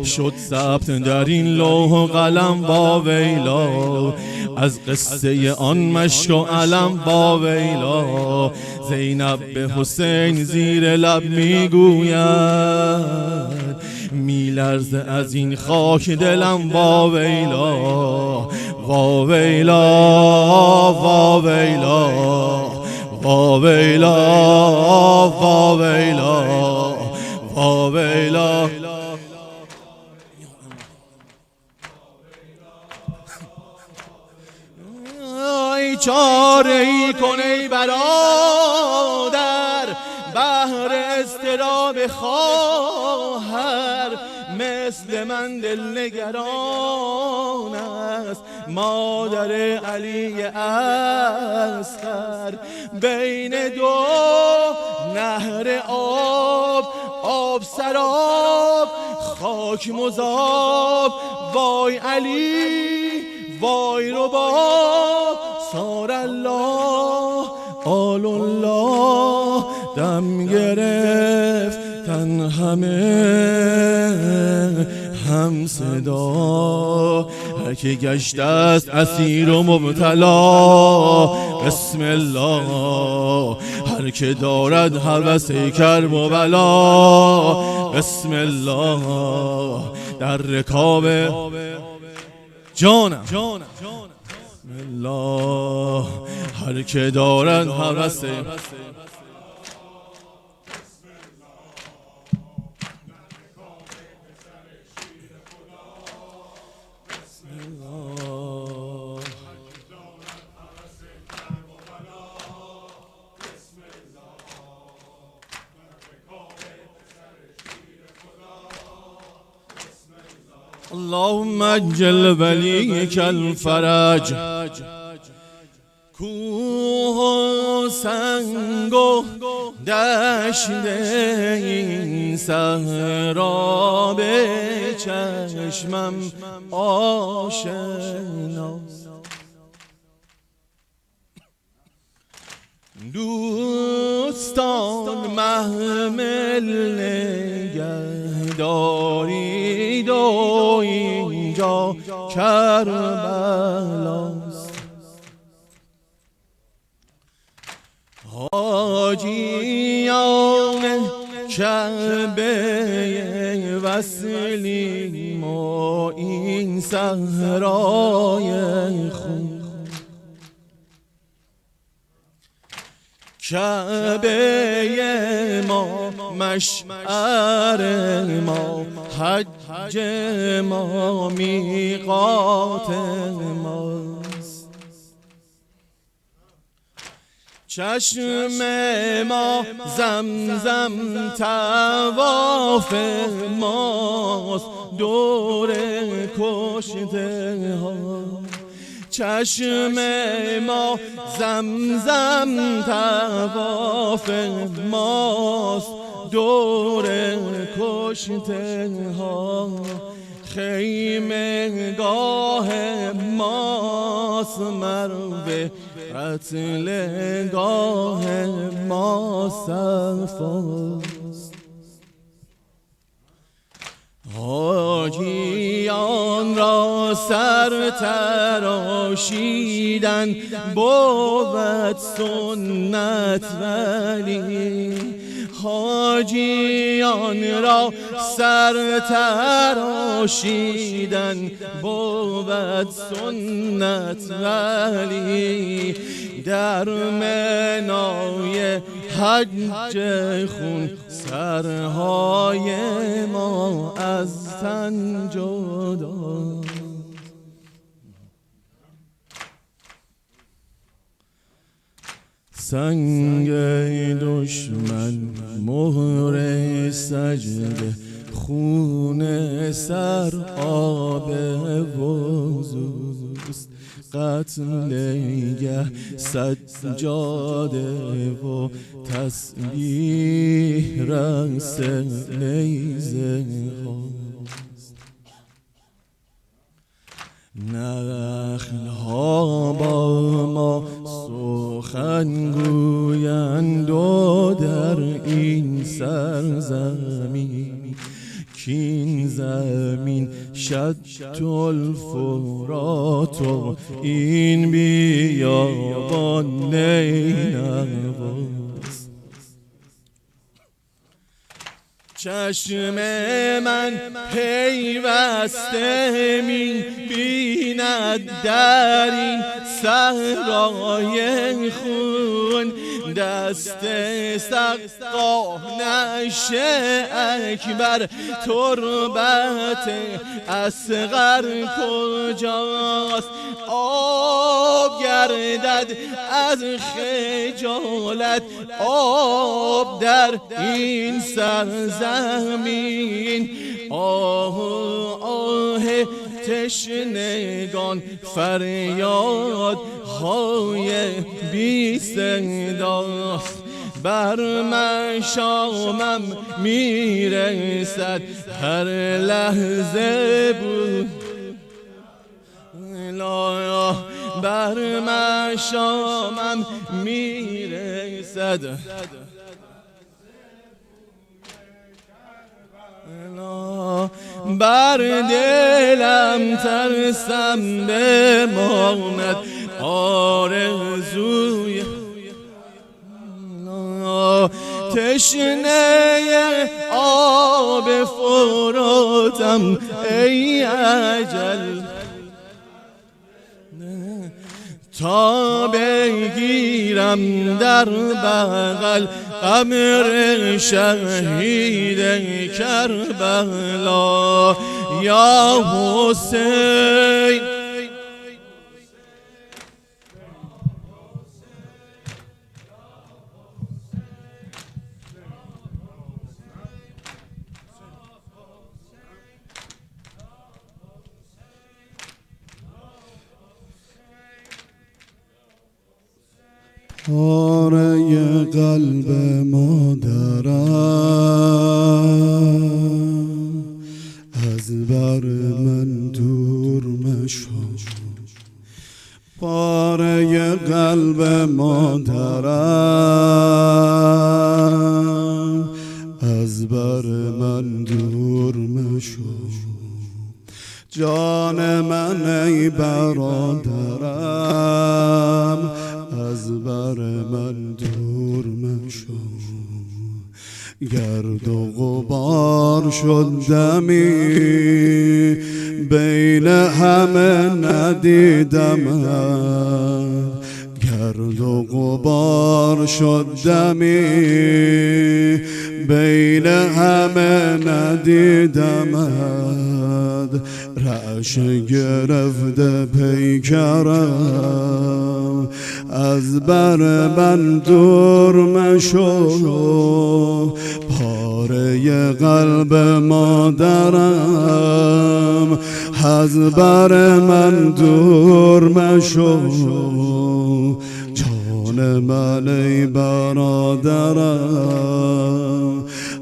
شد ثبت در این لوح و قلم واویلا، از قصه آن مشک و علم واویلا. زینب به حسین زیر لب میگوید میلرزه از این خاک دلم واویلا، واویلا، واویلا، واویلا، واویلا، واویلا. ای چاره ای کن ای برادر، بهر اضطراب خواهر، مثل من دلنگران است مادر علی اصغر. بین دو نهر آب سراب، خاک مذاب، وای علی وای رباب. سار الله آل الله، دم گرفتن همه هم صدا. هر که گشته است اسیر و مبتلا، بسم الله. هر که دارد هوس کرب و بلا، بسم الله. در رکاب جانم بسم الله. هر که دارد هوس اللهم اجل ولیک الفرج. کوه و سنگ و دشت این صحرا به چشمم آشناست. دوستان محمل نگه دارید و اینجا کربلاست. حاجیان کعبه وصلیم و این صحرای خون. کعبه ما مشعر ما، حج ما میقات ماست. چشم ما زمزم طواف ماست، دور کشته ها. چشم ما زمزم طواف ماست، دور کشته ها. خیمه گاه ماست، مروه قتل گاه ما صفاست. حاجیان را سر تراشیدن بود سنت ولی، حاجیان را سر تراشیدن بود سنت ولی. در منای حج خون سرهای ما از تن جدا. سنگ دشمن مهر سجده، خون سر آب وضوست. قتلگه سجاده و تسبیح رقص نیزه هاست. نخل ها با ما سخن گویند و در این من شد الفرات و این بیابان نینواز. چشم من پیوسته می بیند در این صحرای خون، دست سقا نشه اکبر تربت اصغر کجاست؟ آب گردد از خجالت، آب در این سرزمین. آه آه تشنگان فریاد های بی صداست، بر مشامم میرسد هر لحظه بود. بر مشامم میرسد بر دلم ترسم بماند آرزوی تشنه آب فراتم ای اجل، تا بگیرم در بغل قبر شهید کربلا. یا حسین پاره قلب مادرم از بر من دور مشو، پاره قلب مادرم از بر من دور مشو. جان من ای برادرم از بر من دور مشو. گرد و غبار شد دمی بین همه ندیدم، گرد و غبار شد دمی بین همه ندیدمت. رعش گرفته پیکرم از بر من دور مشو، پاره قلب مادرم از بر من دور مشو. جان من ای برادرم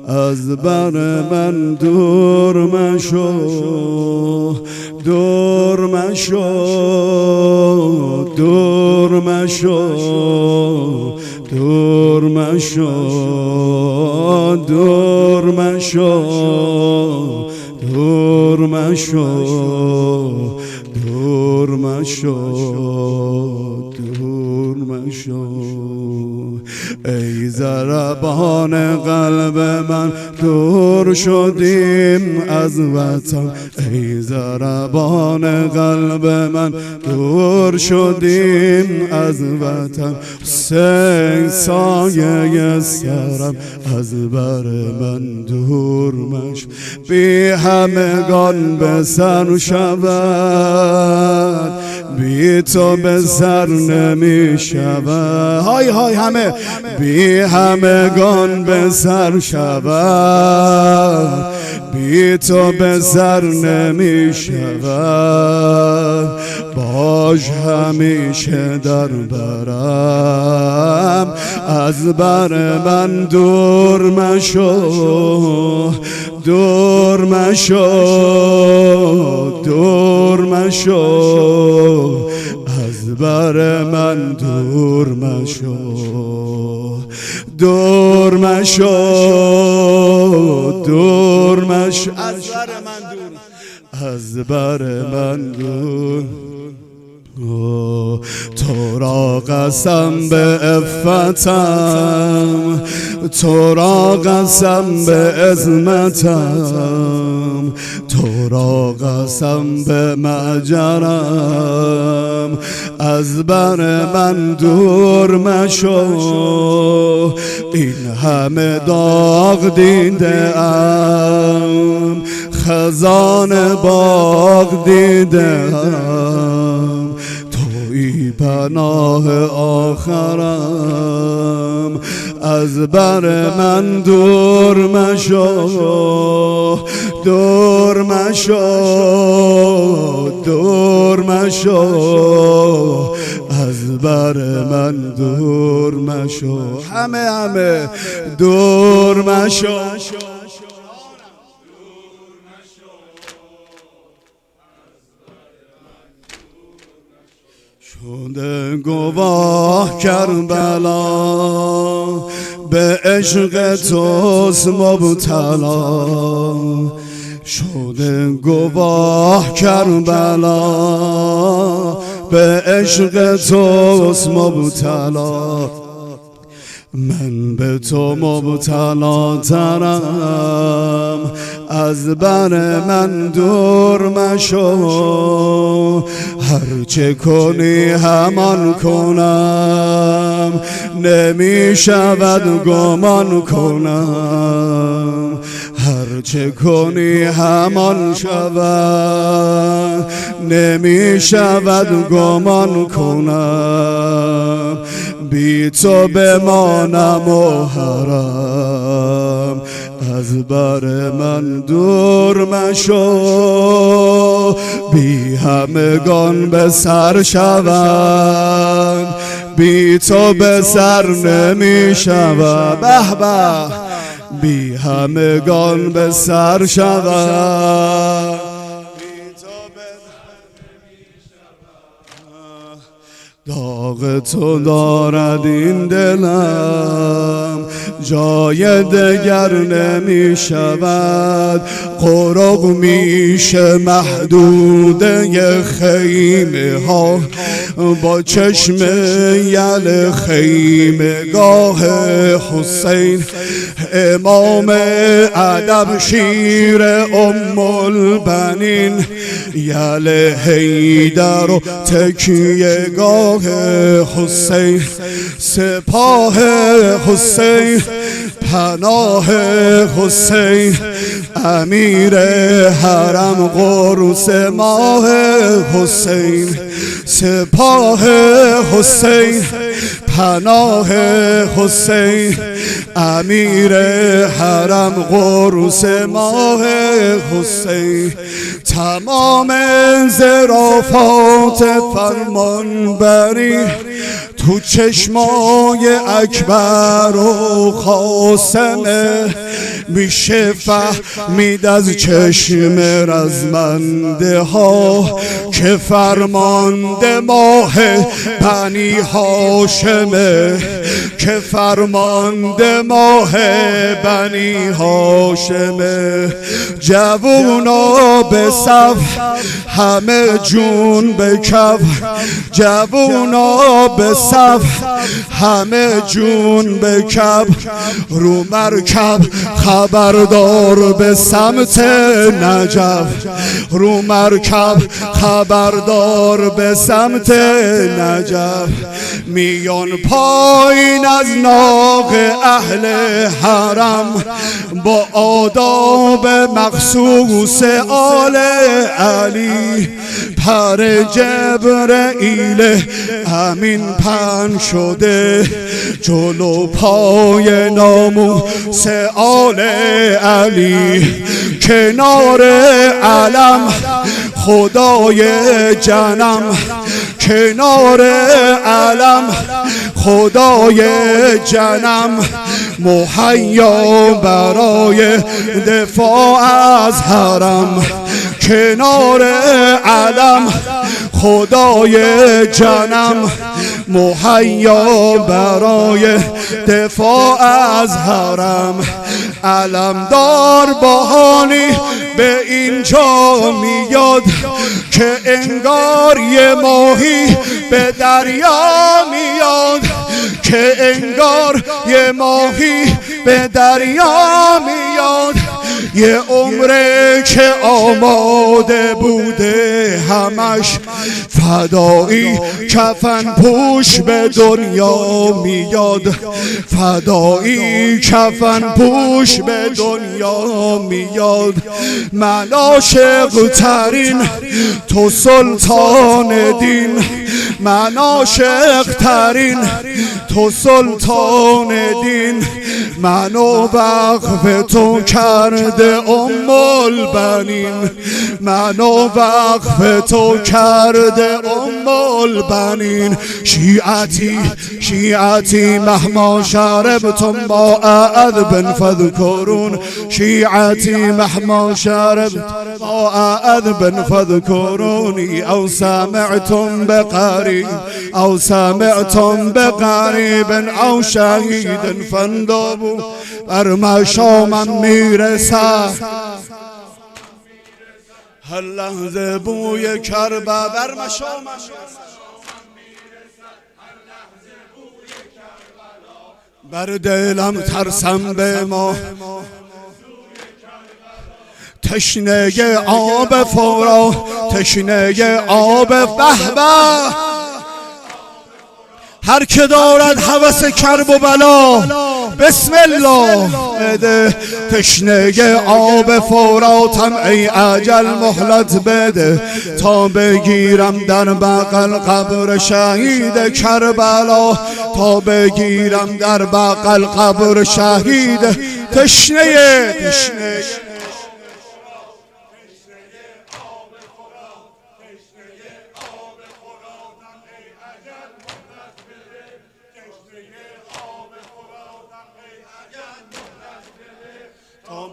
از بر من دور مشو، دور مشو، دور مشو، دور مشو، دور مشو، دور مشو، دور مشو، دور مشو. ای ضربان قلب من دور شدیم از وطن، ای ضربان قلب من دور شدیم از وطن. حسین سایه سرم از بر من دور مشو، بی همگان به سر شود، بی تو به سر نمی شود. های های همه بی همگان به سر شود، بی تو به سر نمی شود. باش همیشه در برم از بر من دور مشو، دور مشو، دور مشو، از بر من دور مشو، دور مشو، دور مشو، از بر من دور. از بر من دور. تو را قسم به عفتم، تو را قسم به عظمتم، تو را قسم به معجرم، از بر من دور مشو. این همه داغ دیده ام، خزان باغ دیده ام، تویی پناه آخرم، از بر من دور مشو، دور مشو، دور مشو، از بر من دور مشو. همه دور مشو. شده گواه کربلا، به عشق توست مبتلا. شده گواه کربلا، به عشق توست مبتلا. من به تو مبتلا ترم، از بر من دور مشو. هرچه کنی همان کنم، نمی شود گمان کنم. هرچه کنی همان شود، نمی شود گمان کنم. بی تو بمانم محرم، از بر من دور مشو. بی همگان به سر شوند، بی تو به سر نمی شود. به به، بی همگان به سر شوند. داغ تو دارد این دلم، جای دگر نمی شود. قرق میشه محدوده خیمه ها، با چشم یل خیمه گاه حسین. امام ادب شیر ام البنین، یل حیدر و تکیه گاه حسین. سپاه حسین، پناه حسین، امیر حرم قرص ماه حسین. سپاه حسین، پناه حسین، امیر حرم قرص ماه حسین. تمام ظرافات فرمانبری تو چشمای اکبر و قاسمه. میشه فهمید از چشم رزمنده ها که فرمانده ماه بنی هاشمه، که فرمانده ماه بنی هاشمه. جوونا به صف، همه جون به کف. جوونا به صف، همه جون به کف. رو مرکب خبردار به سمت نجف، رو مرکب خبردار به سمت نجف. میان پایین از ناق اهل حرم، با آداب مخصوص آل علی. پر جبرئیل امین پن شده جلو پای ناموس آل علی. کنار علم خدای جنم، کنار علم خدای جنم. مهیا برای دفاع از حرم، کنار علم خدای جنم. مهیا برای دفاع از حرم. علمدار بهانی به اینجا میاد که انگار یه ماهی به دریا میاد، که انگار یه ماهی به دریا میاد. یه عمره که آماده بوده همش فدایی، کفن پوش به دنیا میاد، فدایی کفن پوش به دنیا میاد. من عاشق ترین تو سلطان دین، من عاشق ترین تو سلطان دین، منو وقف تو کرده ام البنین، منو وقف تو کرده ام البنین. شیعتی شیعتی مهما شربتم ماء عذب فاذكرون، شیعتی مهما شربتم ماء عذب فاذكروني، او سمعتم بقريب او سمعتم بقريب او شهید فاندبوا. بر مشامم میرسد هر لحظه بوی کربلا، بر مشامم بر دلم ترسم به ما، تشنه آب فرات، تشنه آب بهبه. هر که دارد هوس کرب و بلا بسم الله بده، تشنه آب فراتم ای اجل مهلت بده، تا بگیرم در بغل قبر شهید کربلا، تا بگیرم در بغل قبر شهید. تشنه تشنه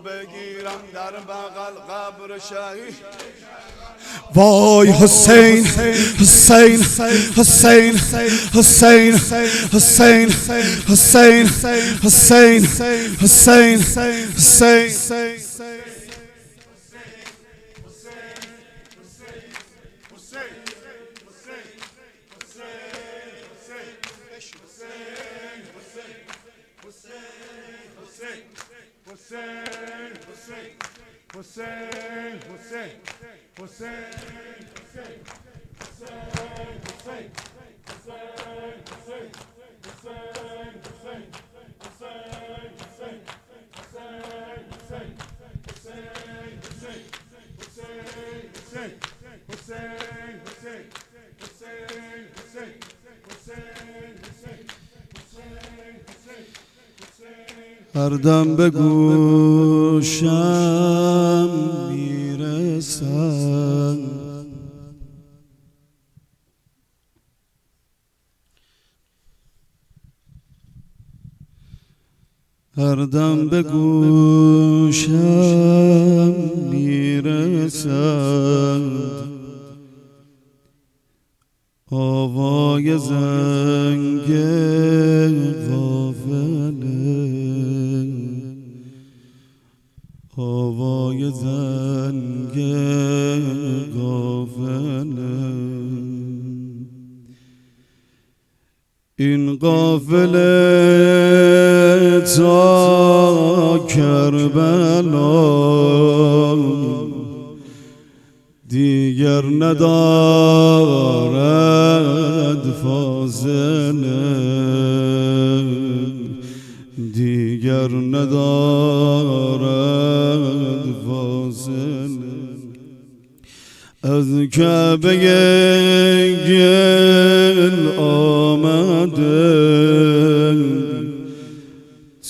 بگیرم در بغل قبر شهید. وای حسین حسین حسین حسین حسین حسین حسین حسین حسین. هر دم به گوشم میرسد هر دم به گوشم میرسد آوای زنگ غافله، آوای زنگ غافله. این قافله تا کربلا دیگر ندارد فاصله، دیگر ندارد فاصله. از کعبه گل آمده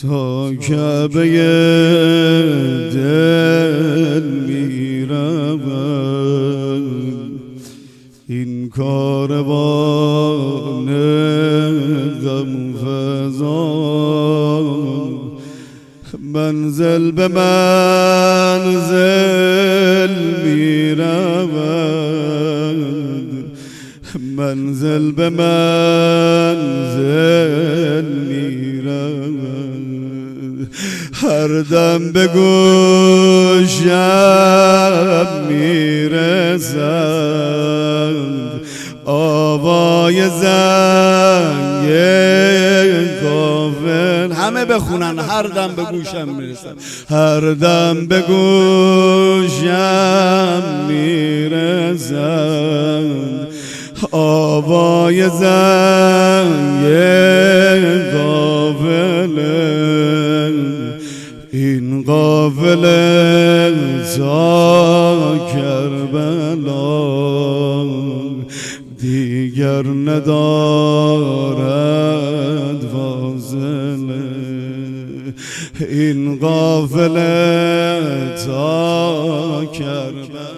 تا کعبه دل می رود. این کاروان غم فزان منزل به منزل می رود، منزل به منزل می رود. هر دم به گوشم میرسد آوای زنگ غافل. همه بخونن هر دم به گوشم میرسد، هر دم به گوشم میرسد آوای زنگ غافل. این قافله تا کربلا دیگر ندارد فاصله. این قافله تا کربلا.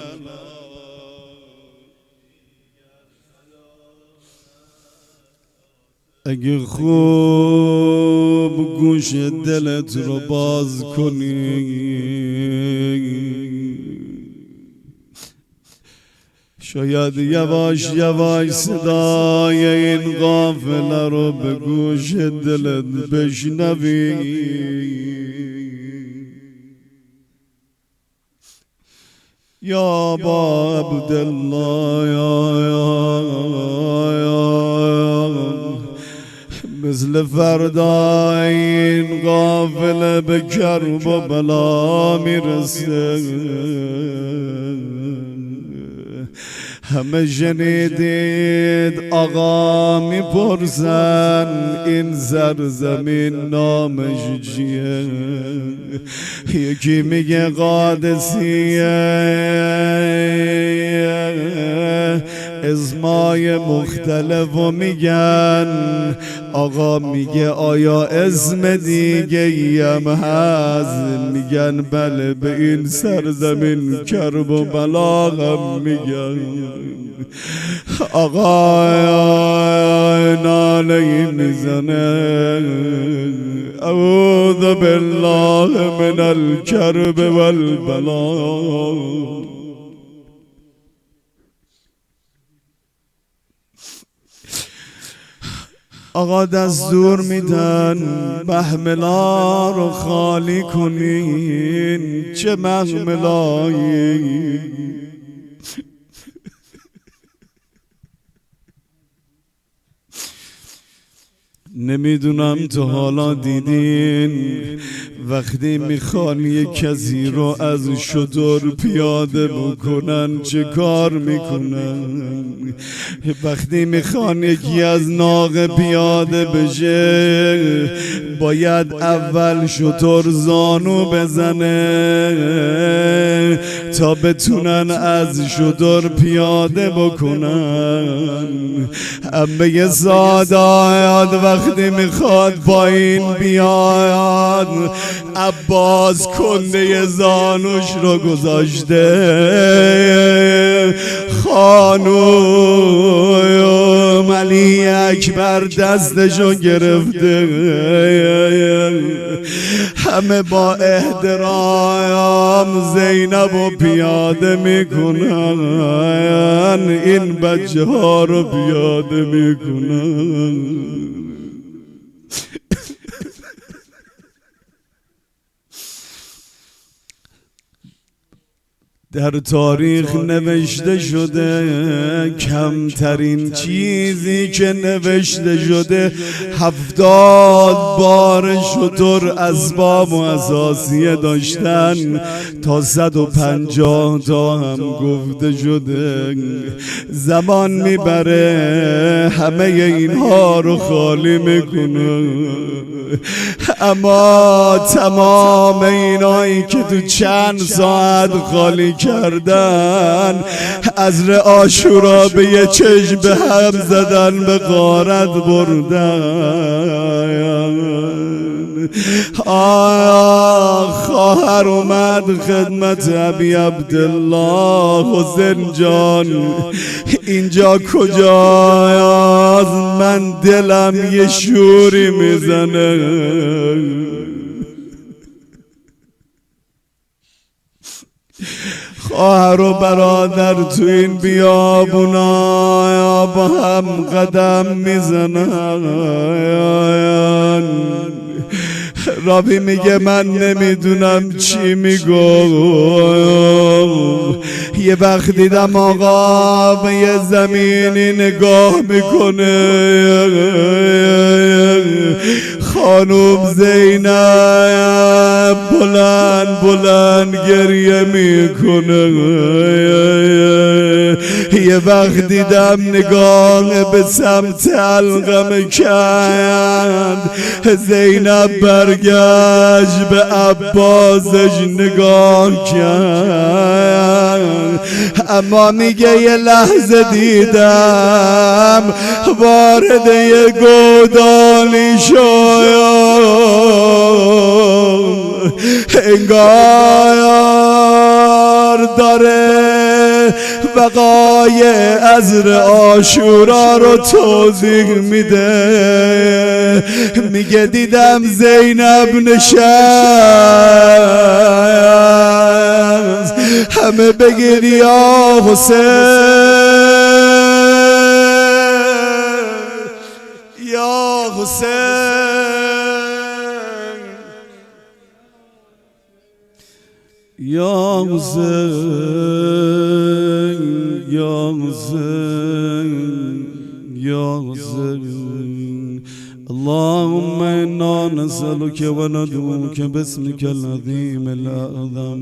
اگه خوب گوش دلت رو باز کنی شاید یواش یواش صدای این قافله رو به گوش دلت بشنوی. یا با عبدالله مثل فردا این قافله به کرب و بلا میرسه. همه شنیدید آقا میپرسن این سرزمین نامش چیه؟ یکی میگه قادسیه، اسمای مختلف و میگن. آقا میگه آیا اسم دیگه هم هست؟ میگن بله، به این سرزمین کرب و بلا هم میگن. آقا ناله میزنه اعوذ بالله من الکرب والبلا. آقا دستور میدن محملا رو خالی کنین. چه محملایی؟ نمیدونم تو حالا دیدین وقتی میخوان یک کسی رو از شتر پیاده بکنن چه کار میکنن؟ وقتی میخوان یکی از ناقه پیاده بشه باید اول شتر زانو بزنه تا بتونن از شتر پیاده بکنن. اما سادات وقتی میخواد پایین بیاد عباس کنده زانوش رو گذاشته، خانوم علی اکبر دستشو گرفته. همه با احترام زینب رو پیاده میکنن، این بچه ها رو پیاده میکنن. در تاریخ نوشته شده کمترین چیزی که نوشته شده 70 بار شتر اسباب و اساسیه داشتن تا 150 تا هم گفته شده. زمان میبره همه اینها رو خالی میکنه، اما تمام اینایی که تو چند ساعت خالی کردن عذر عاشورا به یه چشم به هم زدن، به غارت بردن. خواهر اومد خدمت ابی عبدالله حسین جان، اینجا کجاست؟ من دلم یه شوری میزنه. خواهر و برادر تو این بیابونا با هم قدم میزنن، رابی میگه من نمیدونم چی میگم. یه وقت دیدم آقا به یه زمینی نگاه میکنه، خانوم زینب بلند بلند گریه میکنه. یه وقت دیدم نگاه به سمت علقم کرد، زینب برگشت به عباسش نگاه کرد. اما میگه یه لحظه دیدم وارد یه گودالی شد، انگار داره وقای عذر عاشورا رو توضیح میده. میگه دیدم زینب نشست، همه بگیر یا حسین یا حسین یا حسین یا حسین یا حسین. اللهم انا نسألك وندعوك باسمك العظيم الأعظم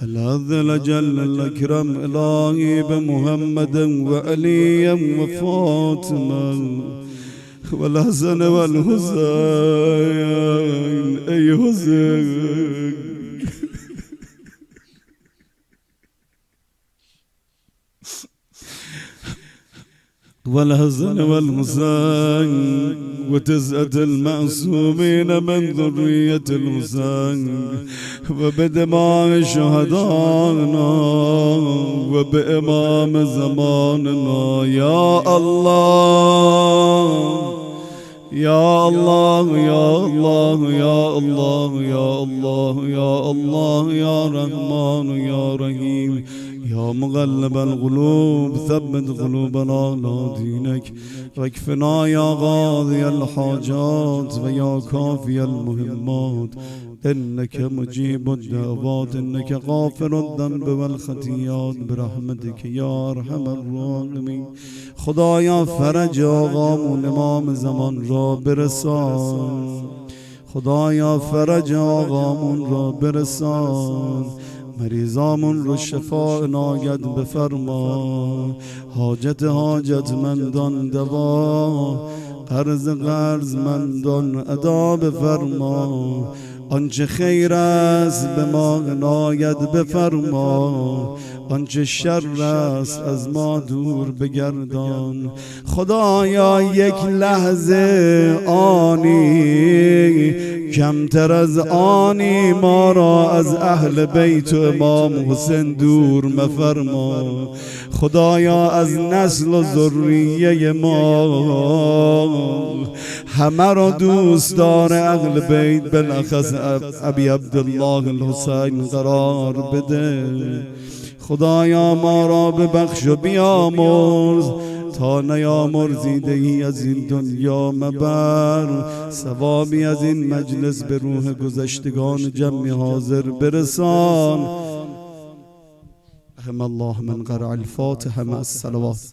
العز الأجل الأكرم إلهي بمحمد وعلي وفاطمة والحسن والحسين. أي حسين والحسن والحسين وتسعة المعصومين من ذرية الحسين وبدماء شهدائنا وبإمام زماننا. يا الله يا الله يا الله يا الله يا الله يا الله يا رحمن يا رحيم يا مغلب القلوب ثبت قلوبنا على دينك واكفنا يا قاضي الحاجات ويا كافي المهمات إنك مجيب الدعوات إنك غافر الذنب والخطيئات برحمتك يا أرحم الراحمين. خدایا فرج آقامون امام زمان را برسان، خدایا فرج آقامون را برسان، مریضامون رو شفا عنایت بفرما، حاجت مندان دوا، قرض مندان ادا بفرما، آنچه خیر است به ما عنایت بفرما، آنچه شر است از ما دور بگردان. خدایا یک لحظه آنی کمتر از آنی ما را از اهل بیت و امام حسین دور مفرما. خدایا از نسل و ذریه ما همه را دوست دار اهل بیت بالاخص ابی عبدالله الحسین قرار بده. خدایا ما را ببخش و بیامرز تا نیامرزیده ای از این دنیا مبر. ثوابی از این مجلس به روح گذشتگان جمع حاضر برسان. رحم الله من قرأ الفاتحه مع الصلوات.